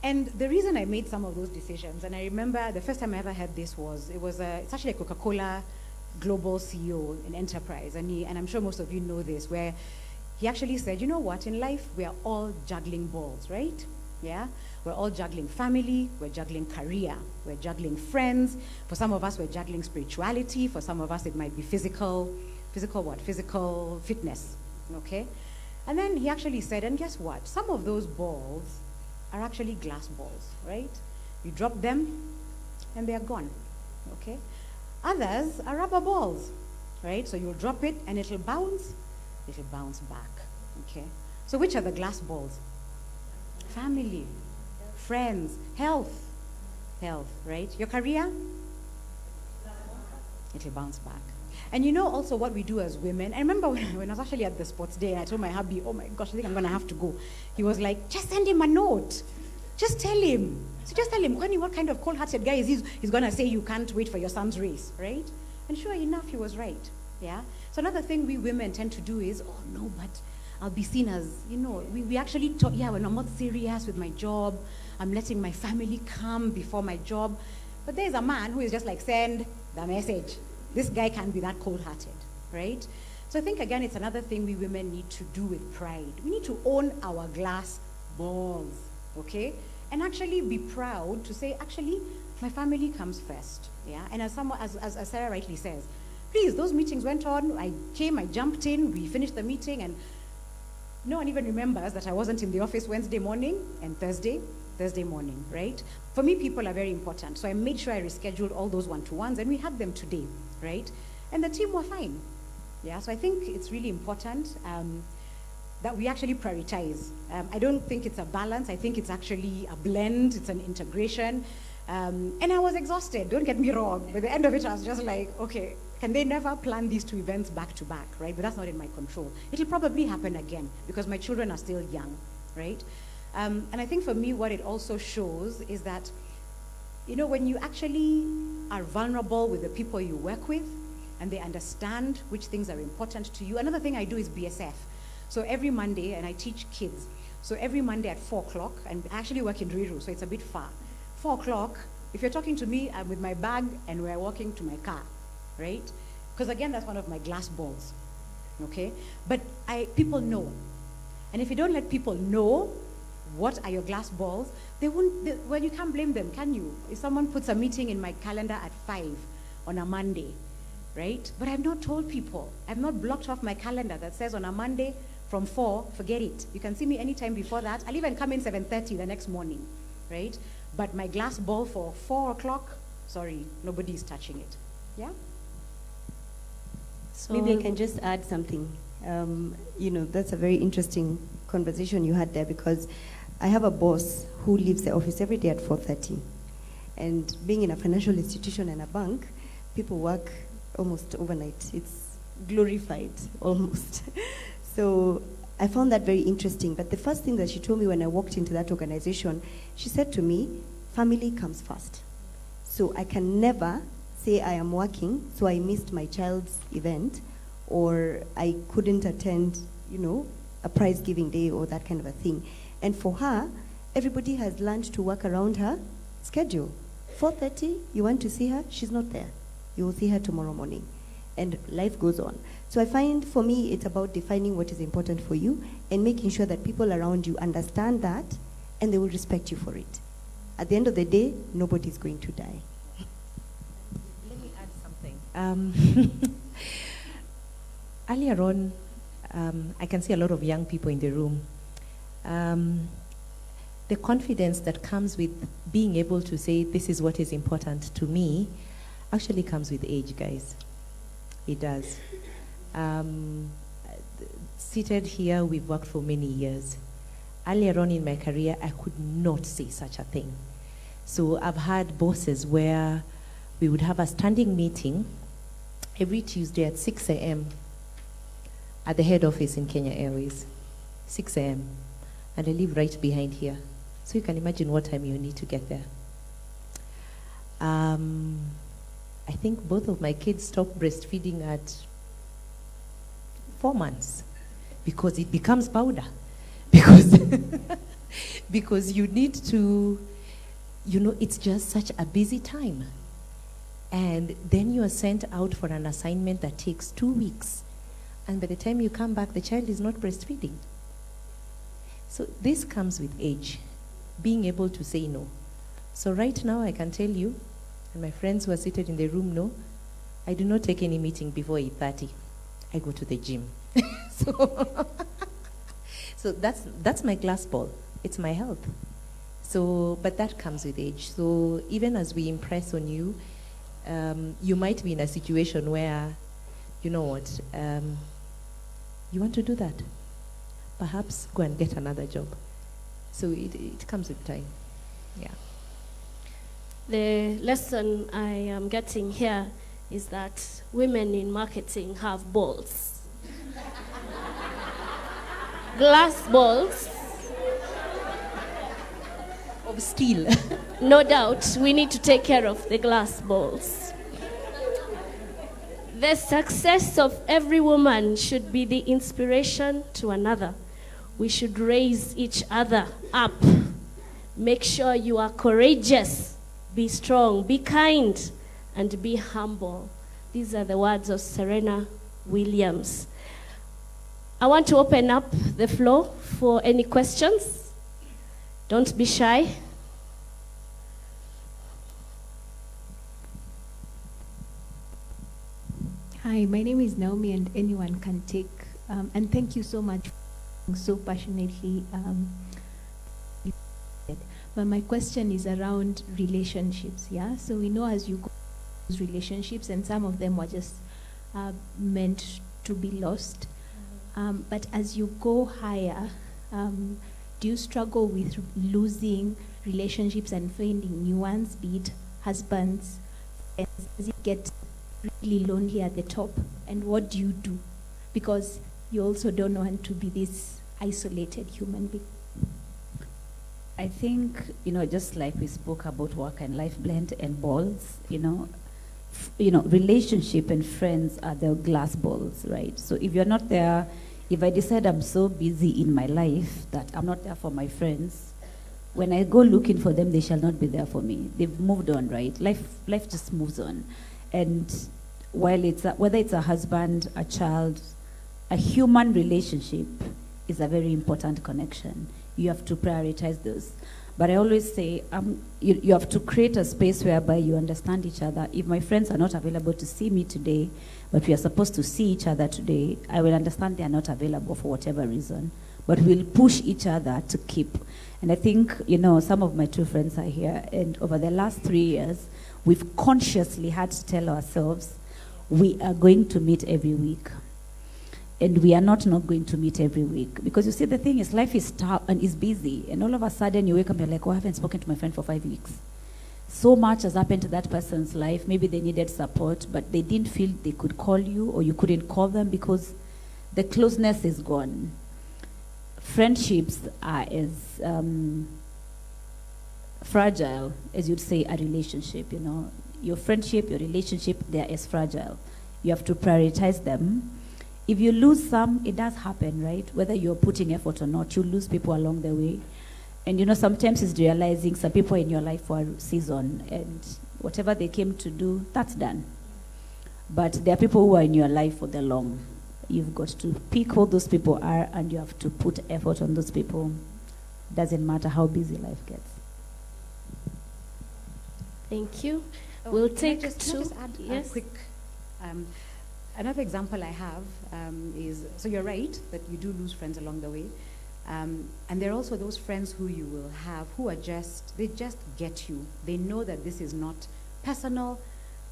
S3: And the reason I made some of those decisions, and I remember the first time I ever had this it's actually a Coca-Cola global CEO in enterprise, and I'm sure most of you know this, where he actually said, you know what, in life, we are all juggling balls, right? Yeah? We're all juggling family, we're juggling career, we're juggling friends. For some of us, we're juggling spirituality. For some of us, it might be physical fitness, okay? And then he actually said, and guess what? Some of those balls are actually glass balls, right? You drop them, and they're gone, okay? Others are rubber balls, right? So you'll drop it, and it'll bounce back, okay? So which are the glass balls? Family, friends, health, right? Your career, it'll bounce back. And you know also what we do as women. I remember when I was actually at the sports day and I told my hubby, oh my gosh, I think I'm going to have to go. He was like, just send him a note. Just tell him. So just tell him, Connie, what kind of cold-hearted guy is he? He's going to say you can't wait for your son's race, right? And sure enough, he was right, yeah? So another thing we women tend to do is, oh no, but I'll be seen as, we actually talk, when I'm not serious with my job, I'm letting my family come before my job. But there's a man who is just like, send the message. This guy can't be that cold-hearted, right? So I think, again, it's another thing we women need to do with pride. We need to own our glass balls, okay? And actually be proud to say, actually, my family comes first, yeah? And as Serah rightly says, please, those meetings went on. I came, I jumped in, we finished the meeting, and no one even remembers that I wasn't in the office Wednesday morning and Thursday morning, right? For me, people are very important. So I made sure I rescheduled all those one-to-ones, and we had them today, right? And the team were fine. Yeah, so I think it's really important that we actually prioritize. I don't think it's a balance. I think it's actually a blend. It's an integration. And I was exhausted, don't get me wrong. By the end of it, I was just like, okay, can they never plan these two events back to back, right? But that's not in my control. It'll probably happen again because my children are still young, right? And I think for me, what it also shows is that, when you actually are vulnerable with the people you work with and they understand which things are important to you. Another thing I do is BSF. So every Monday, and I teach kids. So every Monday at 4 o'clock, and I actually work in Riru, so it's a bit far. 4 o'clock, if you're talking to me, I'm with my bag and we're walking to my car, right? Because again, that's one of my glass balls, okay? But people know. And if you don't let people know what are your glass balls, well, you can't blame them, can you? If someone puts a meeting in my calendar at 5 on a Monday, right? But I've not told people. I've not blocked off my calendar that says on a Monday from 4, forget it. You can see me anytime before that. I'll even come in 7:30 the next morning, right? But my glass ball for 4 o'clock, sorry, nobody's touching it. Yeah?
S4: So maybe I can just add something. That's a very interesting conversation you had there, because I have a boss who leaves the office every day at 4:30. And being in a financial institution and a bank, people work almost overnight. It's glorified, almost. So I found that very interesting. But the first thing that she told me when I walked into that organization, she said to me, family comes first. So I can never say I am working, so I missed my child's event, or I couldn't attend, a prize giving day or that kind of a thing. And for her, everybody has learned to work around her schedule. 4:30, you want to see her, she's not there. You will see her tomorrow morning. And life goes on. So I find, for me, it's about defining what is important for you and making sure that people around you understand that and they will respect you for it. At the end of the day, nobody's going to die.
S2: Let me add something. Earlier on, I can see a lot of young people in the room. The confidence that comes with being able to say, this is what is important to me, actually comes with age, guys. It does. Seated here, we've worked for many years. Earlier on in my career, I could not say such a thing. So I've had bosses where we would have a standing meeting every Tuesday at 6 a.m. at the head office in Kenya Airways, 6 a.m. And I live right behind here. So you can imagine what time you need to get there. I think both of my kids stopped breastfeeding at 4 months because it becomes powder. Because you need to, it's just such a busy time. And then you are sent out for an assignment that takes 2 weeks. And by the time you come back, the child is not breastfeeding. So this comes with age, being able to say no. So right now I can tell you, and my friends who are seated in the room know, I do not take any meeting before 8:30. I go to the gym. So that's my glass ball. It's my health. So, but that comes with age. So even as we impress on you, you might be in a situation where, you know what, you want to do that. Perhaps go and get another job. So it comes with time. Yeah.
S1: The lesson I am getting here is that women in marketing have balls. Glass balls.
S2: Of steel.
S1: No doubt, we need to take care of the glass balls. The success of every woman should be the inspiration to another. We should raise each other up. Make sure you are courageous, be strong, be kind, and be humble. These are the words of Serena Williams. I want to open up the floor for any questions. Don't be shy.
S6: Hi, my name is Naomi, and anyone can take. And thank you so much so passionately. But my question is around relationships, yeah? So we know as you go those relationships, and some of them were just meant to be lost. But as you go higher, do you struggle with losing relationships and finding new ones, be it husbands? Does it get really lonely at the top? And what do you do? Because you also don't want to be this isolated human being.
S5: I think, just like we spoke about work and life blend and balls, relationship and friends are the glass balls, right? So if you're not there, if I decide I'm so busy in my life that I'm not there for my friends, when I go looking for them, they shall not be there for me. They've moved on, right? Life just moves on. And while whether it's a husband, a child, a human relationship is a very important connection. You have to prioritize those. But I always say, you have to create a space whereby you understand each other. If my friends are not available to see me today, but we are supposed to see each other today, I will understand they are not available for whatever reason. But we'll push each other to keep. And I think, some of my true friends are here, and over the last 3 years, we've consciously had to tell ourselves, we are going to meet every week. And we are not going to meet every week. Because you see, the thing is, life is tough and is busy. And all of a sudden, you wake up and you're like, I haven't spoken to my friend for 5 weeks. So much has happened to that person's life. Maybe they needed support, but they didn't feel they could call you, or you couldn't call them because the closeness is gone. Friendships are as fragile as you'd say a relationship, Your friendship, your relationship, they're as fragile. You have to prioritize them. If you lose some, it does happen, right? Whether you're putting effort or not, you lose people along the way. And sometimes it's realizing some people in your life for a season, and whatever they came to do, that's done. But there are people who are in your life for the long. You've got to pick who those people are, and you have to put effort on those people. Doesn't matter how busy life gets.
S1: Thank you. We'll take
S3: can I just add
S1: yes.
S3: a quick. Another example I have is, so you're right that you do lose friends along the way. And there are also those friends who you will have who are they just get you. They know that this is not personal.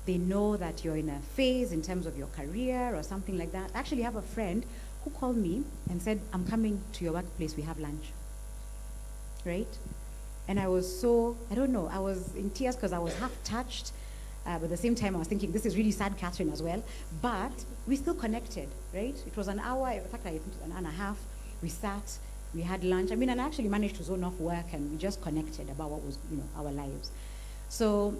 S3: They know that you're in a phase in terms of your career or something like that. I actually have a friend who called me and said, I'm coming to your workplace, we have lunch. Right? And I was I was in tears because I was half touched. But at the same time, I was thinking, this is really sad, Catherine, as well. But we still connected, right? It was an hour, in fact, an hour and a half. We sat, we had lunch. And I actually managed to zone off work, and we just connected about what was, our lives. So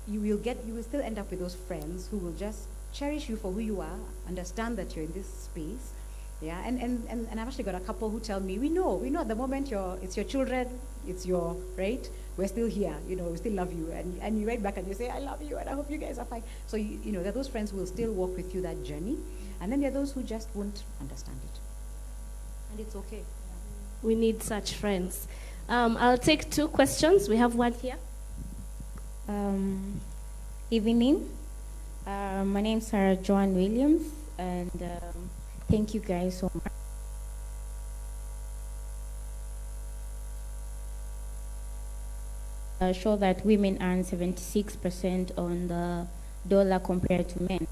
S3: you will still end up with those friends who will just cherish you for who you are, understand that you're in this space. Yeah, and I've actually got a couple who tell me, we know at the moment it's your children, it's your, right? We're still here, we still love you. And you write back and you say, I love you, and I hope you guys are fine. So, there are those friends who will still walk with you that journey. And then there are those who just won't understand it. And it's okay.
S1: We need such friends. I'll take 2 questions. We have one here.
S7: Evening. My name is Sarah Joan Williams, and thank you guys so much. Show that women earn 76% on the dollar compared to men.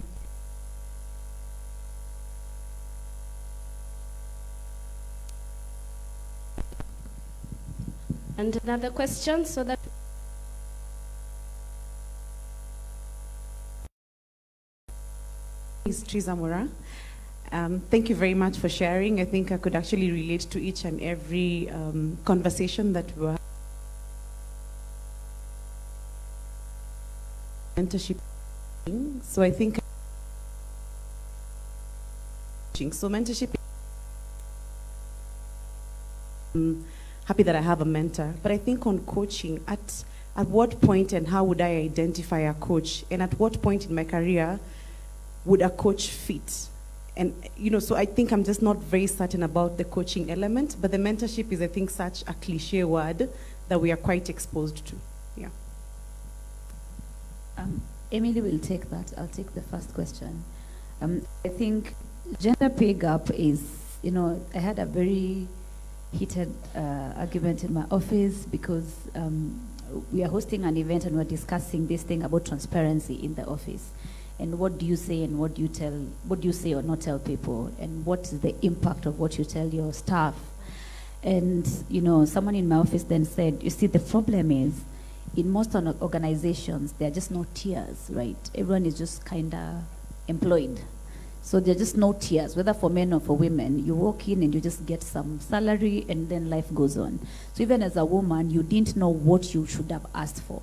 S1: And another question, so that
S8: is Trizamura. Thank you very much for sharing. I think I could actually relate to each and every conversation that we were mentorship. So I think mentorship. Happy that I have a mentor, but I think on coaching, at what point and how would I identify a coach, and at what point in my career would a coach fit? And so I think I'm just not very certain about the coaching element, but the mentorship is, I think, such a cliche word that we are quite exposed to. Yeah.
S5: Emily will take that. I'll take the first question. I think gender pay gap is, I had a very heated argument in my office because we are hosting an event and we're discussing this thing about transparency in the office. And what do you say and what do you say or not tell people? And what is the impact of what you tell your staff? And, someone in my office then said, you see, the problem is, in most organizations, there are just no tiers, right? Everyone is just kind of employed. So there are just no tiers, whether for men or for women. You walk in and you just get some salary and then life goes on. So even as a woman, you didn't know what you should have asked for.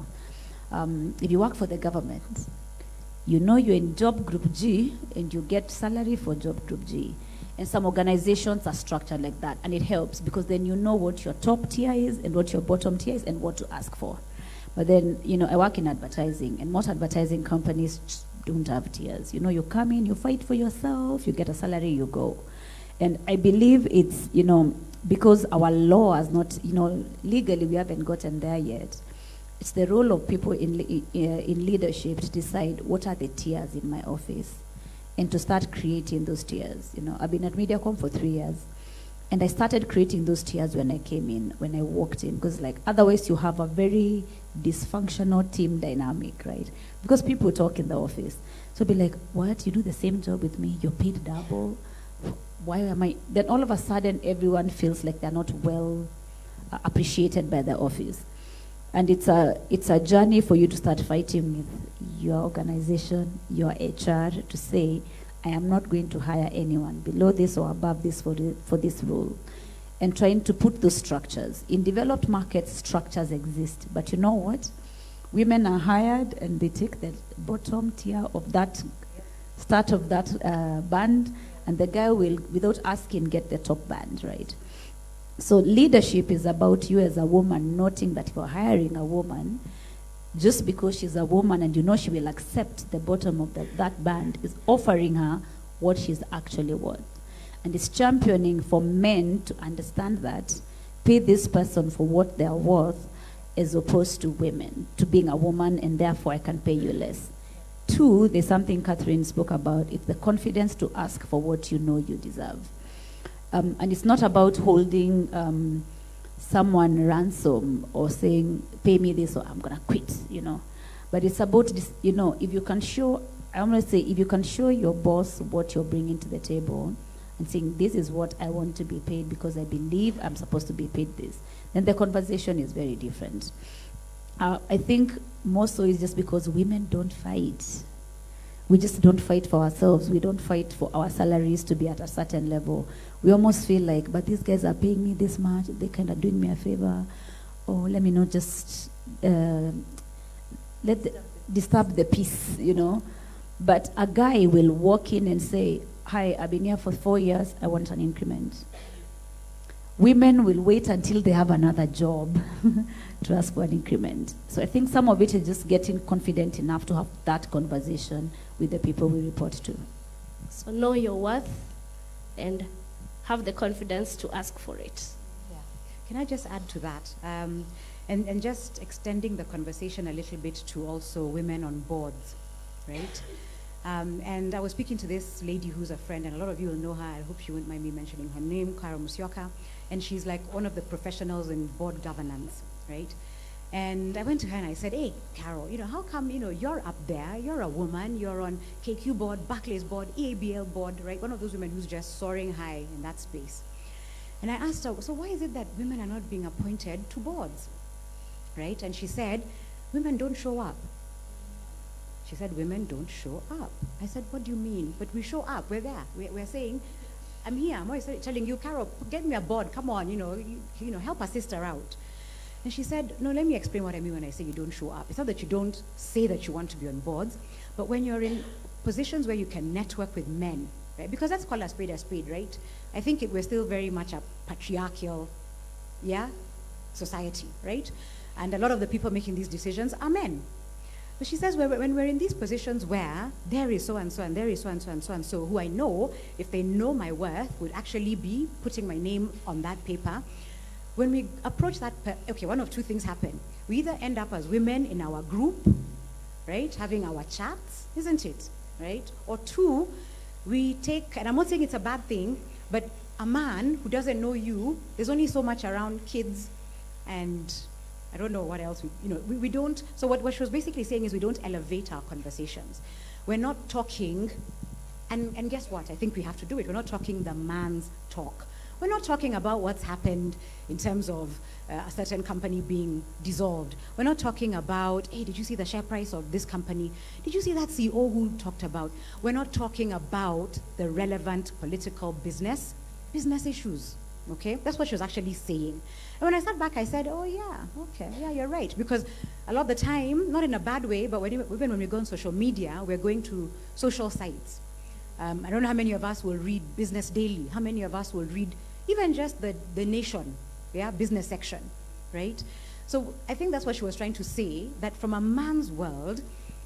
S5: If you work for the government, you're in job group G and you get salary for job group G. And some organizations are structured like that, and it helps because then you know what your top tier is and what your bottom tier is and what to ask for. But then, I work in advertising, and most advertising companies just don't have tiers. You come in, you fight for yourself, you get a salary, you go. And I believe it's, because our law has not, legally we haven't gotten there yet. It's the role of people in leadership to decide what are the tiers in my office and to start creating those tiers. I've been at Mediacom for 3 years, and I started creating those tiers when I came in, when I walked in, because otherwise you have a very dysfunctional team dynamic, right? Because people talk in the office. So be like, what? You do the same job with me? You're paid double? Why am I? Then all of a sudden everyone feels like they're not well appreciated by the office. And it's a journey for you to start fighting with your organization, your HR, to say, I am not going to hire anyone below this or above this for this role. And trying to put those structures. In developed markets, structures exist. But you know what? Women are hired and they take the bottom tier of that, start of that band, and the guy will, without asking, get the top band, right? So leadership is about you as a woman noting that you're hiring a woman just because she's a woman and she will accept the bottom of that band, is offering her what she's actually worth. And it's championing for men to understand that, pay this person for what they're worth, as opposed to women, to being a woman and therefore I can pay you less. 2, there's something Catherine spoke about, it's the confidence to ask for what you know you deserve. And it's not about holding someone ransom or saying, pay me this or I'm going to quit, But it's about this, if you can show, I want to say, if you can show your boss what you're bringing to the table and saying, this is what I want to be paid because I believe I'm supposed to be paid this, then the conversation is very different. I think more so is just because women don't fight. We just don't fight for ourselves. We don't fight for our salaries to be at a certain level. We almost feel like, but these guys are paying me this much, they're kind of doing me a favor. Or let me not just disturb the peace, But a guy will walk in and say, hi, I've been here for 4 years, I want an increment. Women will wait until they have another job to ask for an increment. So I think some of it is just getting confident enough to have that conversation with the people we report to.
S1: So know your worth and have the confidence to ask for it.
S3: Yeah. Can I just add to that? And just extending the conversation a little bit to also women on boards, right? And I was speaking to this lady who's a friend, and a lot of you will know her. I hope she wouldn't mind me mentioning her name, Kara Musyoka. And she's like one of the professionals in board governance, right? And I went to her and I said, hey, Carol, how come, you're up there, you're a woman, you're on KQ board, Barclays board, EABL board, right? One of those women who's just soaring high in that space. And I asked her, so why is it that women are not being appointed to boards, right? And she said, women don't show up. She said, women don't show up. I said, what do you mean? But we show up, we're there. We're saying, I'm here, I'm always telling you, Carol, get me a board, come on, help a sister out. And she said, no, let me explain what I mean when I say you don't show up. It's not that you don't say that you want to be on boards, but when you're in positions where you can network with men, right? Because that's called a spade, right? I think we're still very much a patriarchal, society, right? And a lot of the people making these decisions are men. But she says, when we're in these positions where there is so-and-so and there is so-and-so and so-and-so, who I know, if they know my worth, would actually be putting my name on that paper. When we approach that, one of 2 things happen. We either end up as women in our group, right, having our chats, isn't it, right? Or 2, we take, and I'm not saying it's a bad thing, but a man who doesn't know you, there's only so much around kids and I don't know what else, we don't, so what she was basically saying is we don't elevate our conversations. We're not talking, and guess what, I think we have to do it, we're not talking the man's talk. We're not talking about what's happened in terms of a certain company being dissolved. We're not talking about, hey, did you see the share price of this company? Did you see that CEO who talked about? We're not talking about the relevant political business issues, okay? That's what she was actually saying. And when I sat back, I said, oh, yeah, okay, yeah, you're right. Because a lot of the time, not in a bad way, but even when we go on social media, we're going to social sites. I don't know how many of us will read Business Daily. How many of us will read even just the Nation, business section, right? So I think that's what she was trying to say, that from a man's world,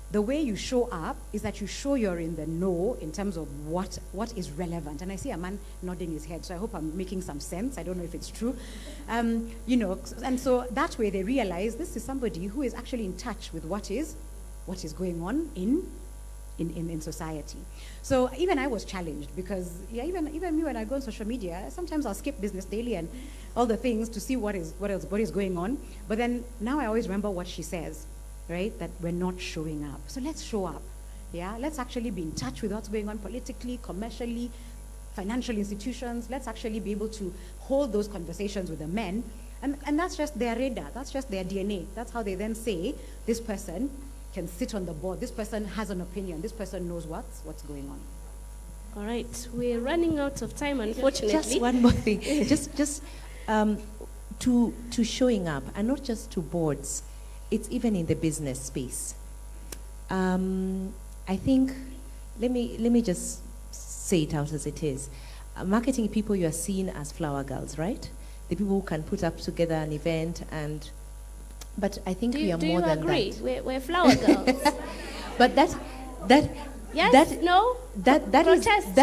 S3: the way you show up is that you show you're in the know in terms of what is relevant. And I see a man nodding his head, so I hope I'm making some sense. I don't know if it's true. And so that way they realize this is somebody who is actually in touch with what is going on in society. So even I was challenged because even me, when I go on social media, sometimes I'll skip Business Daily and all the things to see what is going on. But then now I always remember what she says, right? That we're not showing up. So let's show up. Let's actually be in touch with what's going on politically, commercially, financial institutions. Let's actually be able to hold those conversations with the men. And that's just their radar. That's just their DNA. That's how they then say, this person can sit on the board. This person has an opinion. This person knows what's going on.
S1: All right. We're running out of time, unfortunately.
S2: Just one more thing. just to showing up, and not just to boards. It's even in the business space. I think, let me just say it out as it is. Marketing people, you are seen as flower girls, right? The people who can put up together an event but I think we are more than that.
S1: Do you agree? We're flower girls.
S2: But that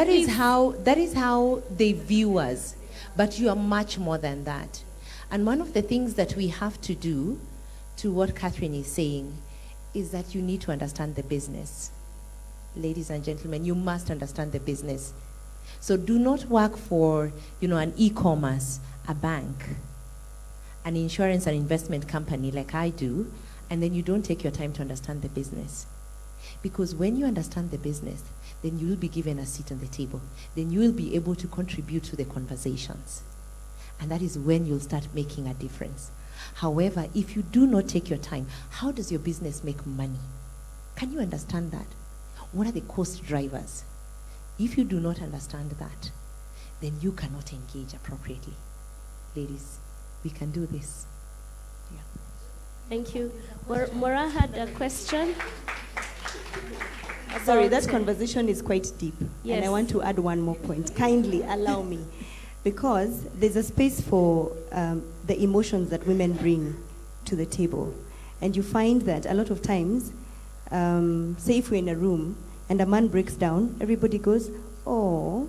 S2: is how they view us. But you are much more than that. And one of the things that we have to do, to what Catherine is saying, is that you need to understand the business. Ladies and gentlemen, you must understand the business. So do not work for, an e-commerce, a bank, an insurance and investment company like I do, and then you don't take your time to understand the business. Because when you understand the business, then you will be given a seat on the table. Then you will be able to contribute to the conversations. And that is when you'll start making a difference. However, if you do not take your time, how does your business make money? Can you understand that? What are the cost drivers? If you do not understand that, then you cannot engage appropriately. Ladies, we can do this. Yeah.
S1: Thank you. Mora had a question.
S4: Sorry, that conversation is quite deep.
S1: Yes.
S4: And I want to add one more point. Kindly allow me. Because there's a space for the emotions that women bring to the table. And you find that a lot of times, say if we're in a room and a man breaks down, everybody goes, oh,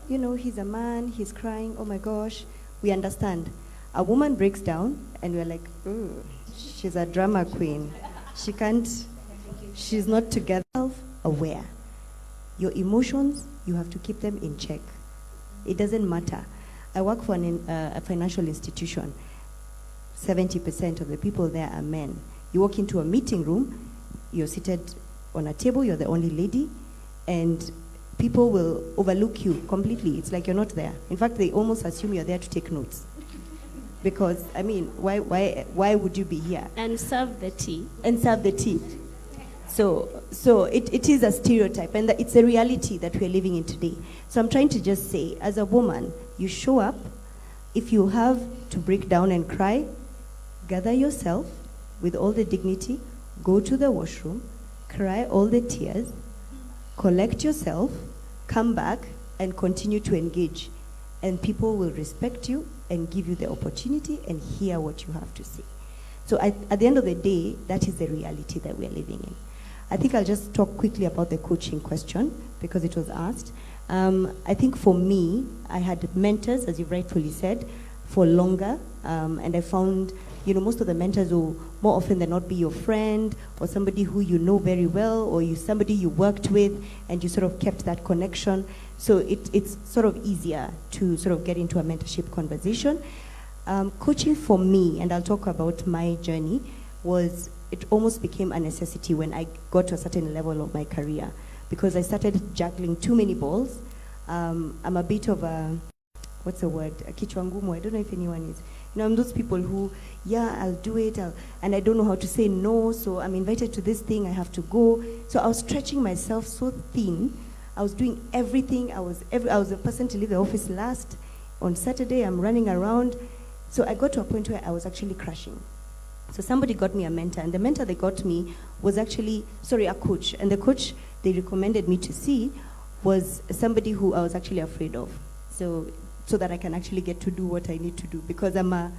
S4: he's a man, he's crying, oh my gosh. We understand. A woman breaks down and we're like, ooh, she's a drama queen. She's not together, self-aware. Your emotions, you have to keep them in check. It doesn't matter. I work for a financial institution. 70% of the people there are men. You walk into a meeting room, you're seated on a table, you're the only lady, and people will overlook you completely. It's like you're not there. In fact, they almost assume you're there to take notes. Because, why would you be here?
S1: And serve the tea.
S4: So it is a stereotype, and it's a reality that we're living in today. So I'm trying to just say, as a woman, you show up. If you have to break down and cry, gather yourself with all the dignity, go to the washroom, cry all the tears, collect yourself, come back, and continue to engage. And people will respect you and give you the opportunity and hear what you have to say. So at the end of the day, that is the reality that we are living in. I think I'll just talk quickly about the coaching question because it was asked. I think for me, I had mentors, as you rightfully said, for longer. And I found, most of the mentors will more often than not be your friend or somebody who you know very well or somebody you worked with and you sort of kept that connection. So it's sort of easier to sort of get into a mentorship conversation. Coaching for me, and I'll talk about my journey, it almost became a necessity when I got to a certain level of my career because I started juggling too many balls. I'm a bit of a, what's the word? A kichwa ngumu. I don't know if anyone is. I'm those people who, I'll do it, and I don't know how to say no, so I'm invited to this thing, I have to go. So I was stretching myself so thin. I was doing everything. I was the person to leave the office last. On Saturday, I'm running around. So I got to a point where I was actually crashing. So somebody got me a mentor, and the mentor they got me was actually, a coach. And the coach they recommended me to see was somebody who I was actually afraid of. So that I can actually get to do what I need to do, because I'm a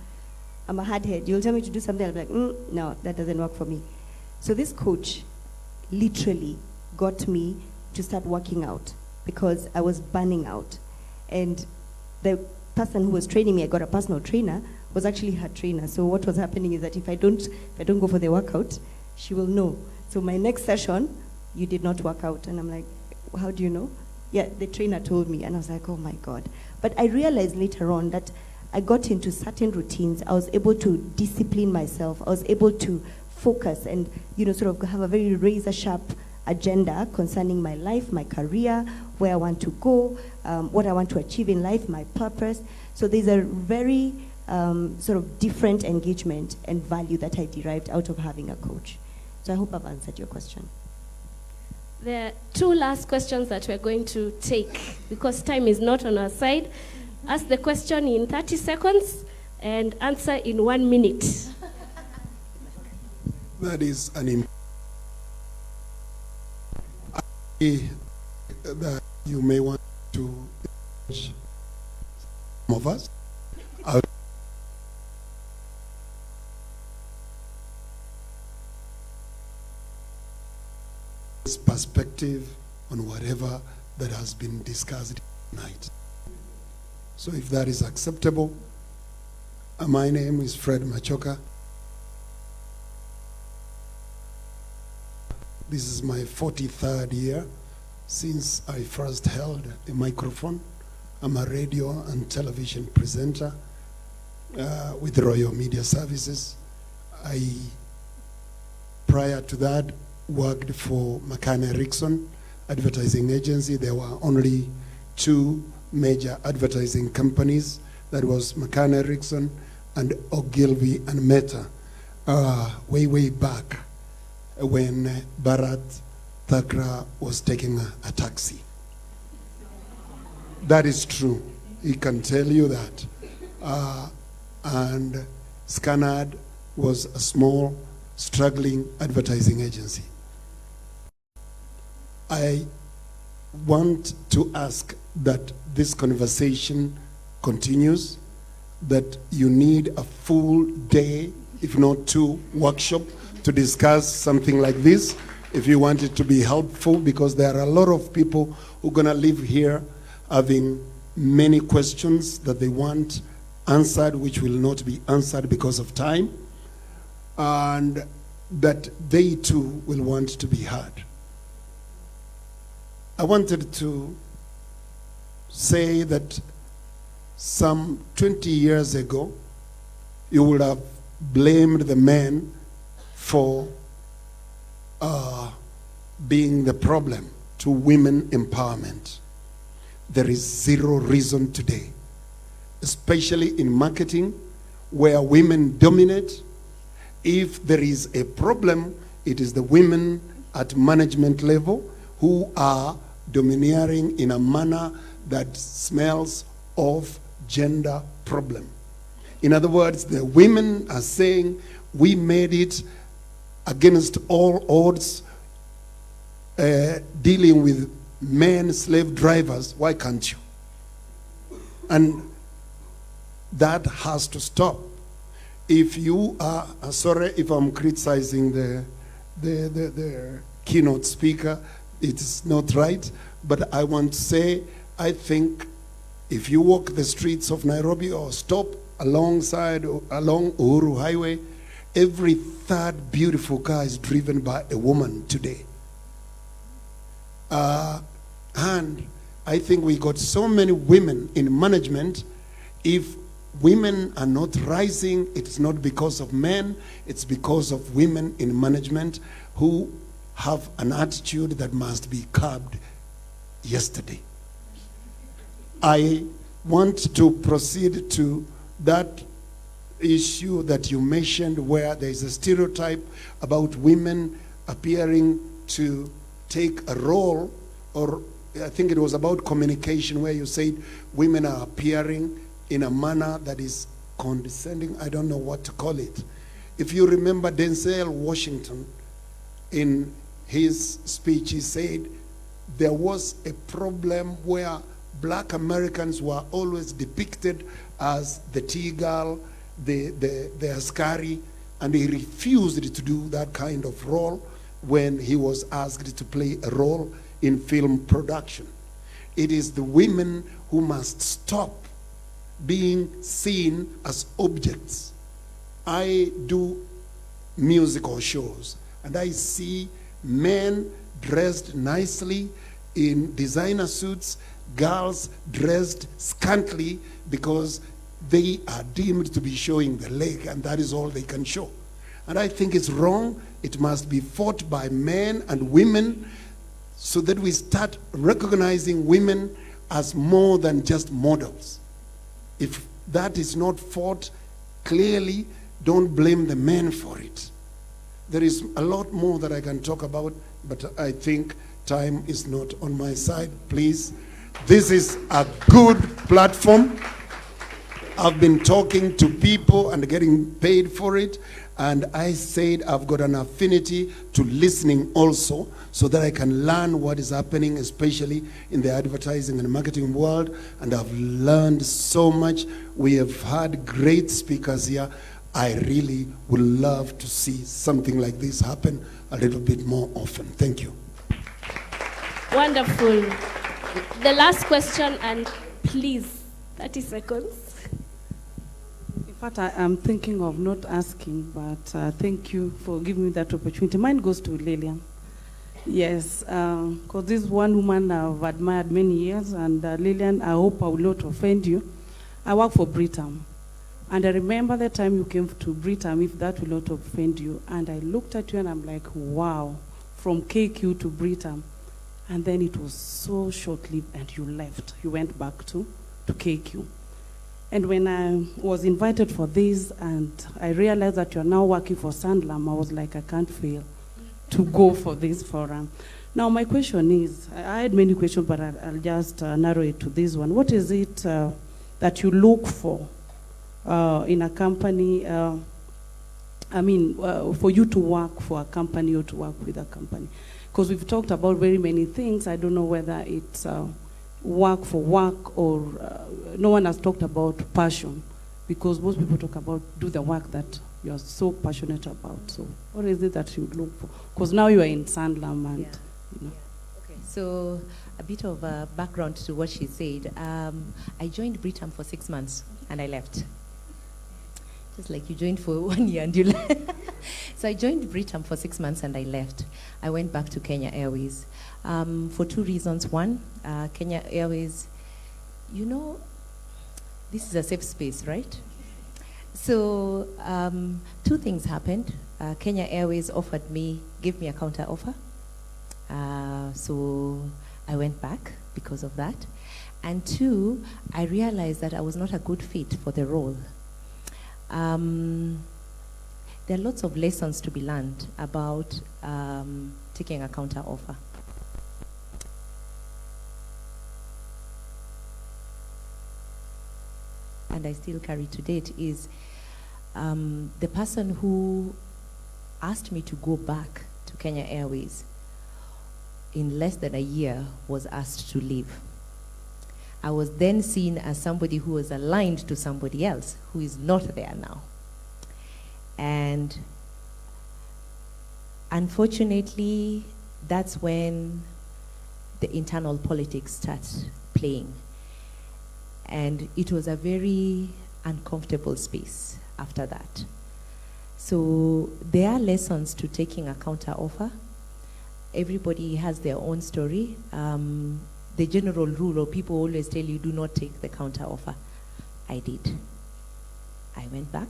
S4: hard head. You'll tell me to do something, I'll be like, no, that doesn't work for me. So this coach literally got me to start working out because I was burning out. And the person who was training me, I got a personal trainer, was actually her trainer. So what was happening is that if I don't go for the workout, she will know. So my next session, you did not work out. And I'm like, how do you know? Yeah, the trainer told me. And I was like, oh my God. But I realized later on that I got into certain routines. I was able to discipline myself. I was able to focus and, sort of have a very razor-sharp agenda concerning my life, my career, where I want to go, what I want to achieve in life, my purpose. So there's a very sort of different engagement and value that I derived out of having a coach. So I hope I've answered your question.
S1: There are two last questions that we're going to take because time is not on our side. Ask the question in 30 seconds and answer in 1 minute.
S9: That is an that you may want to some of us. Perspective on whatever that has been discussed tonight. So if that is acceptable, my name is Fred Machoka. This is my 43rd year since I first held a microphone. I'm a radio and television presenter with Royal Media Services. Prior to that, worked for McCann Erickson advertising agency. There were only two major advertising companies. That was McCann Erickson and Ogilvy and Meta, way back when Bharat Thakra was taking a taxi. That is true. He can tell you that. And Scanad was a small, struggling advertising agency. I want to ask that this conversation continues, that you need a full day, if not 2, workshop to discuss something like this, if you want it to be helpful, because there are a lot of people who are going to live here having many questions that they want answered, which will not be answered because of time, and that they too will want to be heard. I wanted to say that some 20 years ago, you would have blamed the men for being the problem to women empowerment. There is zero reason today, especially in marketing, where women dominate. If there is a problem, it is the women at management level who are domineering in a manner that smells of gender problem. In other words, the women are saying, we made it against all odds, dealing with men slave drivers. Why can't you? And that has to stop. If you are, sorry if I'm criticizing the keynote speaker, it's not right, but I want to say, I think if you walk the streets of Nairobi or stop along Uhuru Highway, every third beautiful car is driven by a woman today. And I think we got so many women in management. If women are not rising, it's not because of men, it's because of women in management who have an attitude that must be curbed yesterday. I want to proceed to that issue that you mentioned, where there is a stereotype about women appearing to take a role, or I think it was about communication, where you said women are appearing in a manner that is condescending. I don't know what to call it. If you remember Denzel Washington, in his speech, he said there was a problem where black Americans were always depicted as the T-girl, the askari, and he refused to do that kind of role when he was asked to play a role in film production. It is the women who must stop being seen as objects. I do musical shows, and I see men dressed nicely in designer suits, girls dressed scantily because they are deemed to be showing the leg, and that is all they can show. And I think it's wrong. It must be fought by men and women so that we start recognizing women as more than just models. If that is not fought, clearly don't blame the men for it. There is a lot more that I can talk about, but I think time is not on my side. Please, this is a good platform. I've been talking to people and getting paid for it, and I said I've got an affinity to listening also, so that I can learn what is happening, especially in the advertising and marketing world, and I've learned so much. We have had great speakers here. I really would love to see something like this happen a little bit more often. Thank you.
S1: Wonderful. The last question, and please, 30 seconds.
S8: In fact, I'm thinking of not asking, but thank you for giving me that opportunity. Mine goes to Lilian. Yes, because this is one woman I've admired many years, and Lilian, I hope I will not offend you. I work for Britam, and I remember the time you came to Britam, if that will not offend you, and I looked at you and I'm like, wow, from KQ to Britam, and then it was so short-lived and you left. You went back to KQ. And when I was invited for this and I realized that you're now working for Sanlam, I was like, I can't fail to go for this forum. Now my question is, I had many questions, but I'll just narrow it to this one. What is it that you look for in a company, for you to work for a company or to work with a company? Because we've talked about very many things. I don't know whether it's work for work or no one has talked about passion, because most people talk about do the work that you're so passionate about. So what is it that you look for? Because now you are in Sanlam and, you know.
S2: Okay, so a bit of background to what she said. I joined Britam for 6 months and I left. Just like you joined for 1 year and you left. So I joined Britam for 6 months and I left. I went back to Kenya Airways for 2 reasons. One, Kenya Airways, you know, this is a safe space, right? So 2 things happened. Kenya Airways gave me a counter offer. So I went back because of that. And 2, I realized that I was not a good fit for the role. There are lots of lessons to be learned about taking a counter offer. And I still carry to date is the person who asked me to go back to Kenya Airways in less than a year was asked to leave. I was then seen as somebody who was aligned to somebody else who is not there now. And unfortunately, that's when the internal politics starts playing. And it was a very uncomfortable space after that. So there are lessons to taking a counter offer. Everybody has their own story. The general rule, or people always tell you, do not take the counter offer. I did. I went back.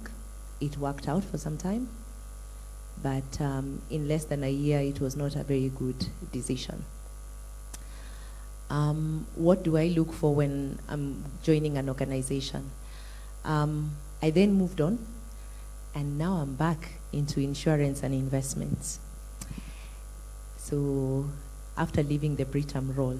S2: It worked out for some time. But in less than a year, it was not a very good decision. What do I look for when I'm joining an organization? I then moved on, and now I'm back into insurance and investments. So after leaving the Britam role,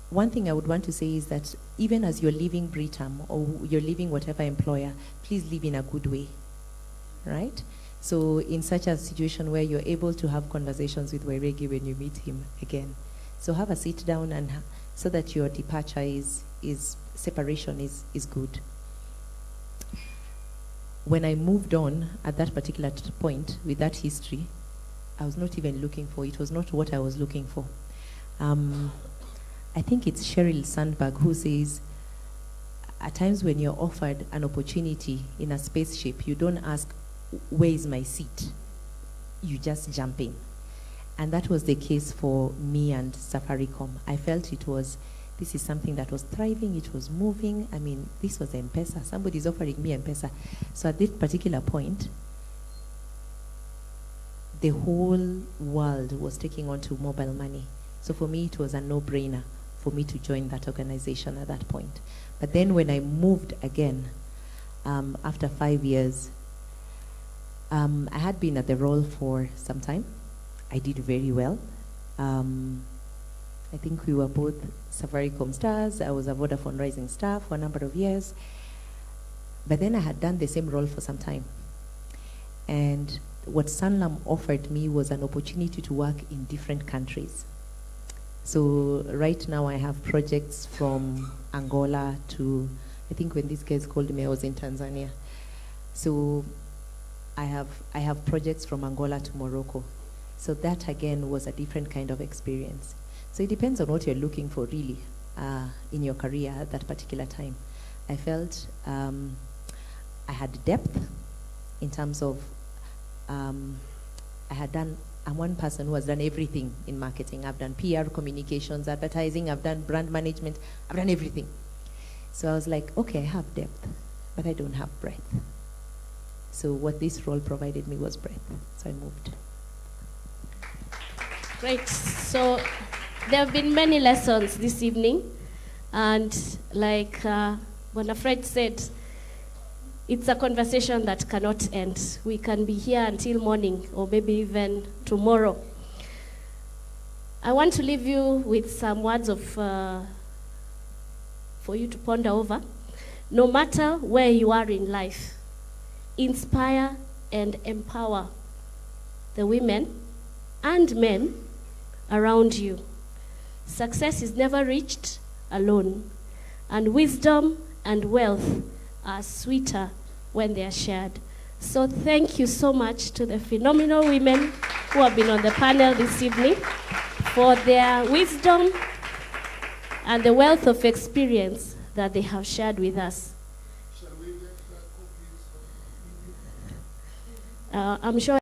S2: one thing I would want to say is that even as you're leaving Britam or you're leaving whatever employer, please leave in a good way, right? So in such a situation where you're able to have conversations with Wairegi when you meet him again. So have a sit down and so that your departure is separation is good. When I moved on at that particular point with that history, I was not even looking for, it was not what I was looking for. I think it's Sheryl Sandberg who says, at times when you're offered an opportunity in a spaceship, you don't ask, where is my seat? You just jump in. And that was the case for me and Safaricom. I felt this is something that was thriving, it was moving. I mean, this was M-Pesa. Somebody's offering me M-Pesa. So at this particular point, the whole world was taking on to mobile money. So for me, it was a no-brainer for me to join that organization at that point. But then when I moved again, after 5 years, I had been at the role for some time. I did very well. I think we were both Safaricom stars. I was a Vodafone Rising star for a number of years. But then I had done the same role for some time. And what Sanlam offered me was an opportunity to work in different countries. So right now I have projects from Angola to, I think when these guys called me, I was in Tanzania. So I have projects from Angola to Morocco. So that again was a different kind of experience. So it depends on what you're looking for really in your career at that particular time. I felt I had depth in terms of I'm one person who has done everything in marketing. I've done PR, communications, advertising, I've done brand management, I've done everything. So I was like, okay, I have depth, but I don't have breadth. So what this role provided me was breadth, so I moved.
S1: Great. So there have been many lessons this evening, and like Bonafred said, it's a conversation that cannot end. We can be here until morning or maybe even tomorrow. I want to leave you with some words of for you to ponder over. No matter where you are in life, inspire and empower the women and men around you. Success is never reached alone, and wisdom and wealth are sweeter when they are shared. So thank you so much to the phenomenal women who have been on the panel this evening for their wisdom and the wealth of experience that they have shared with us. I'm sure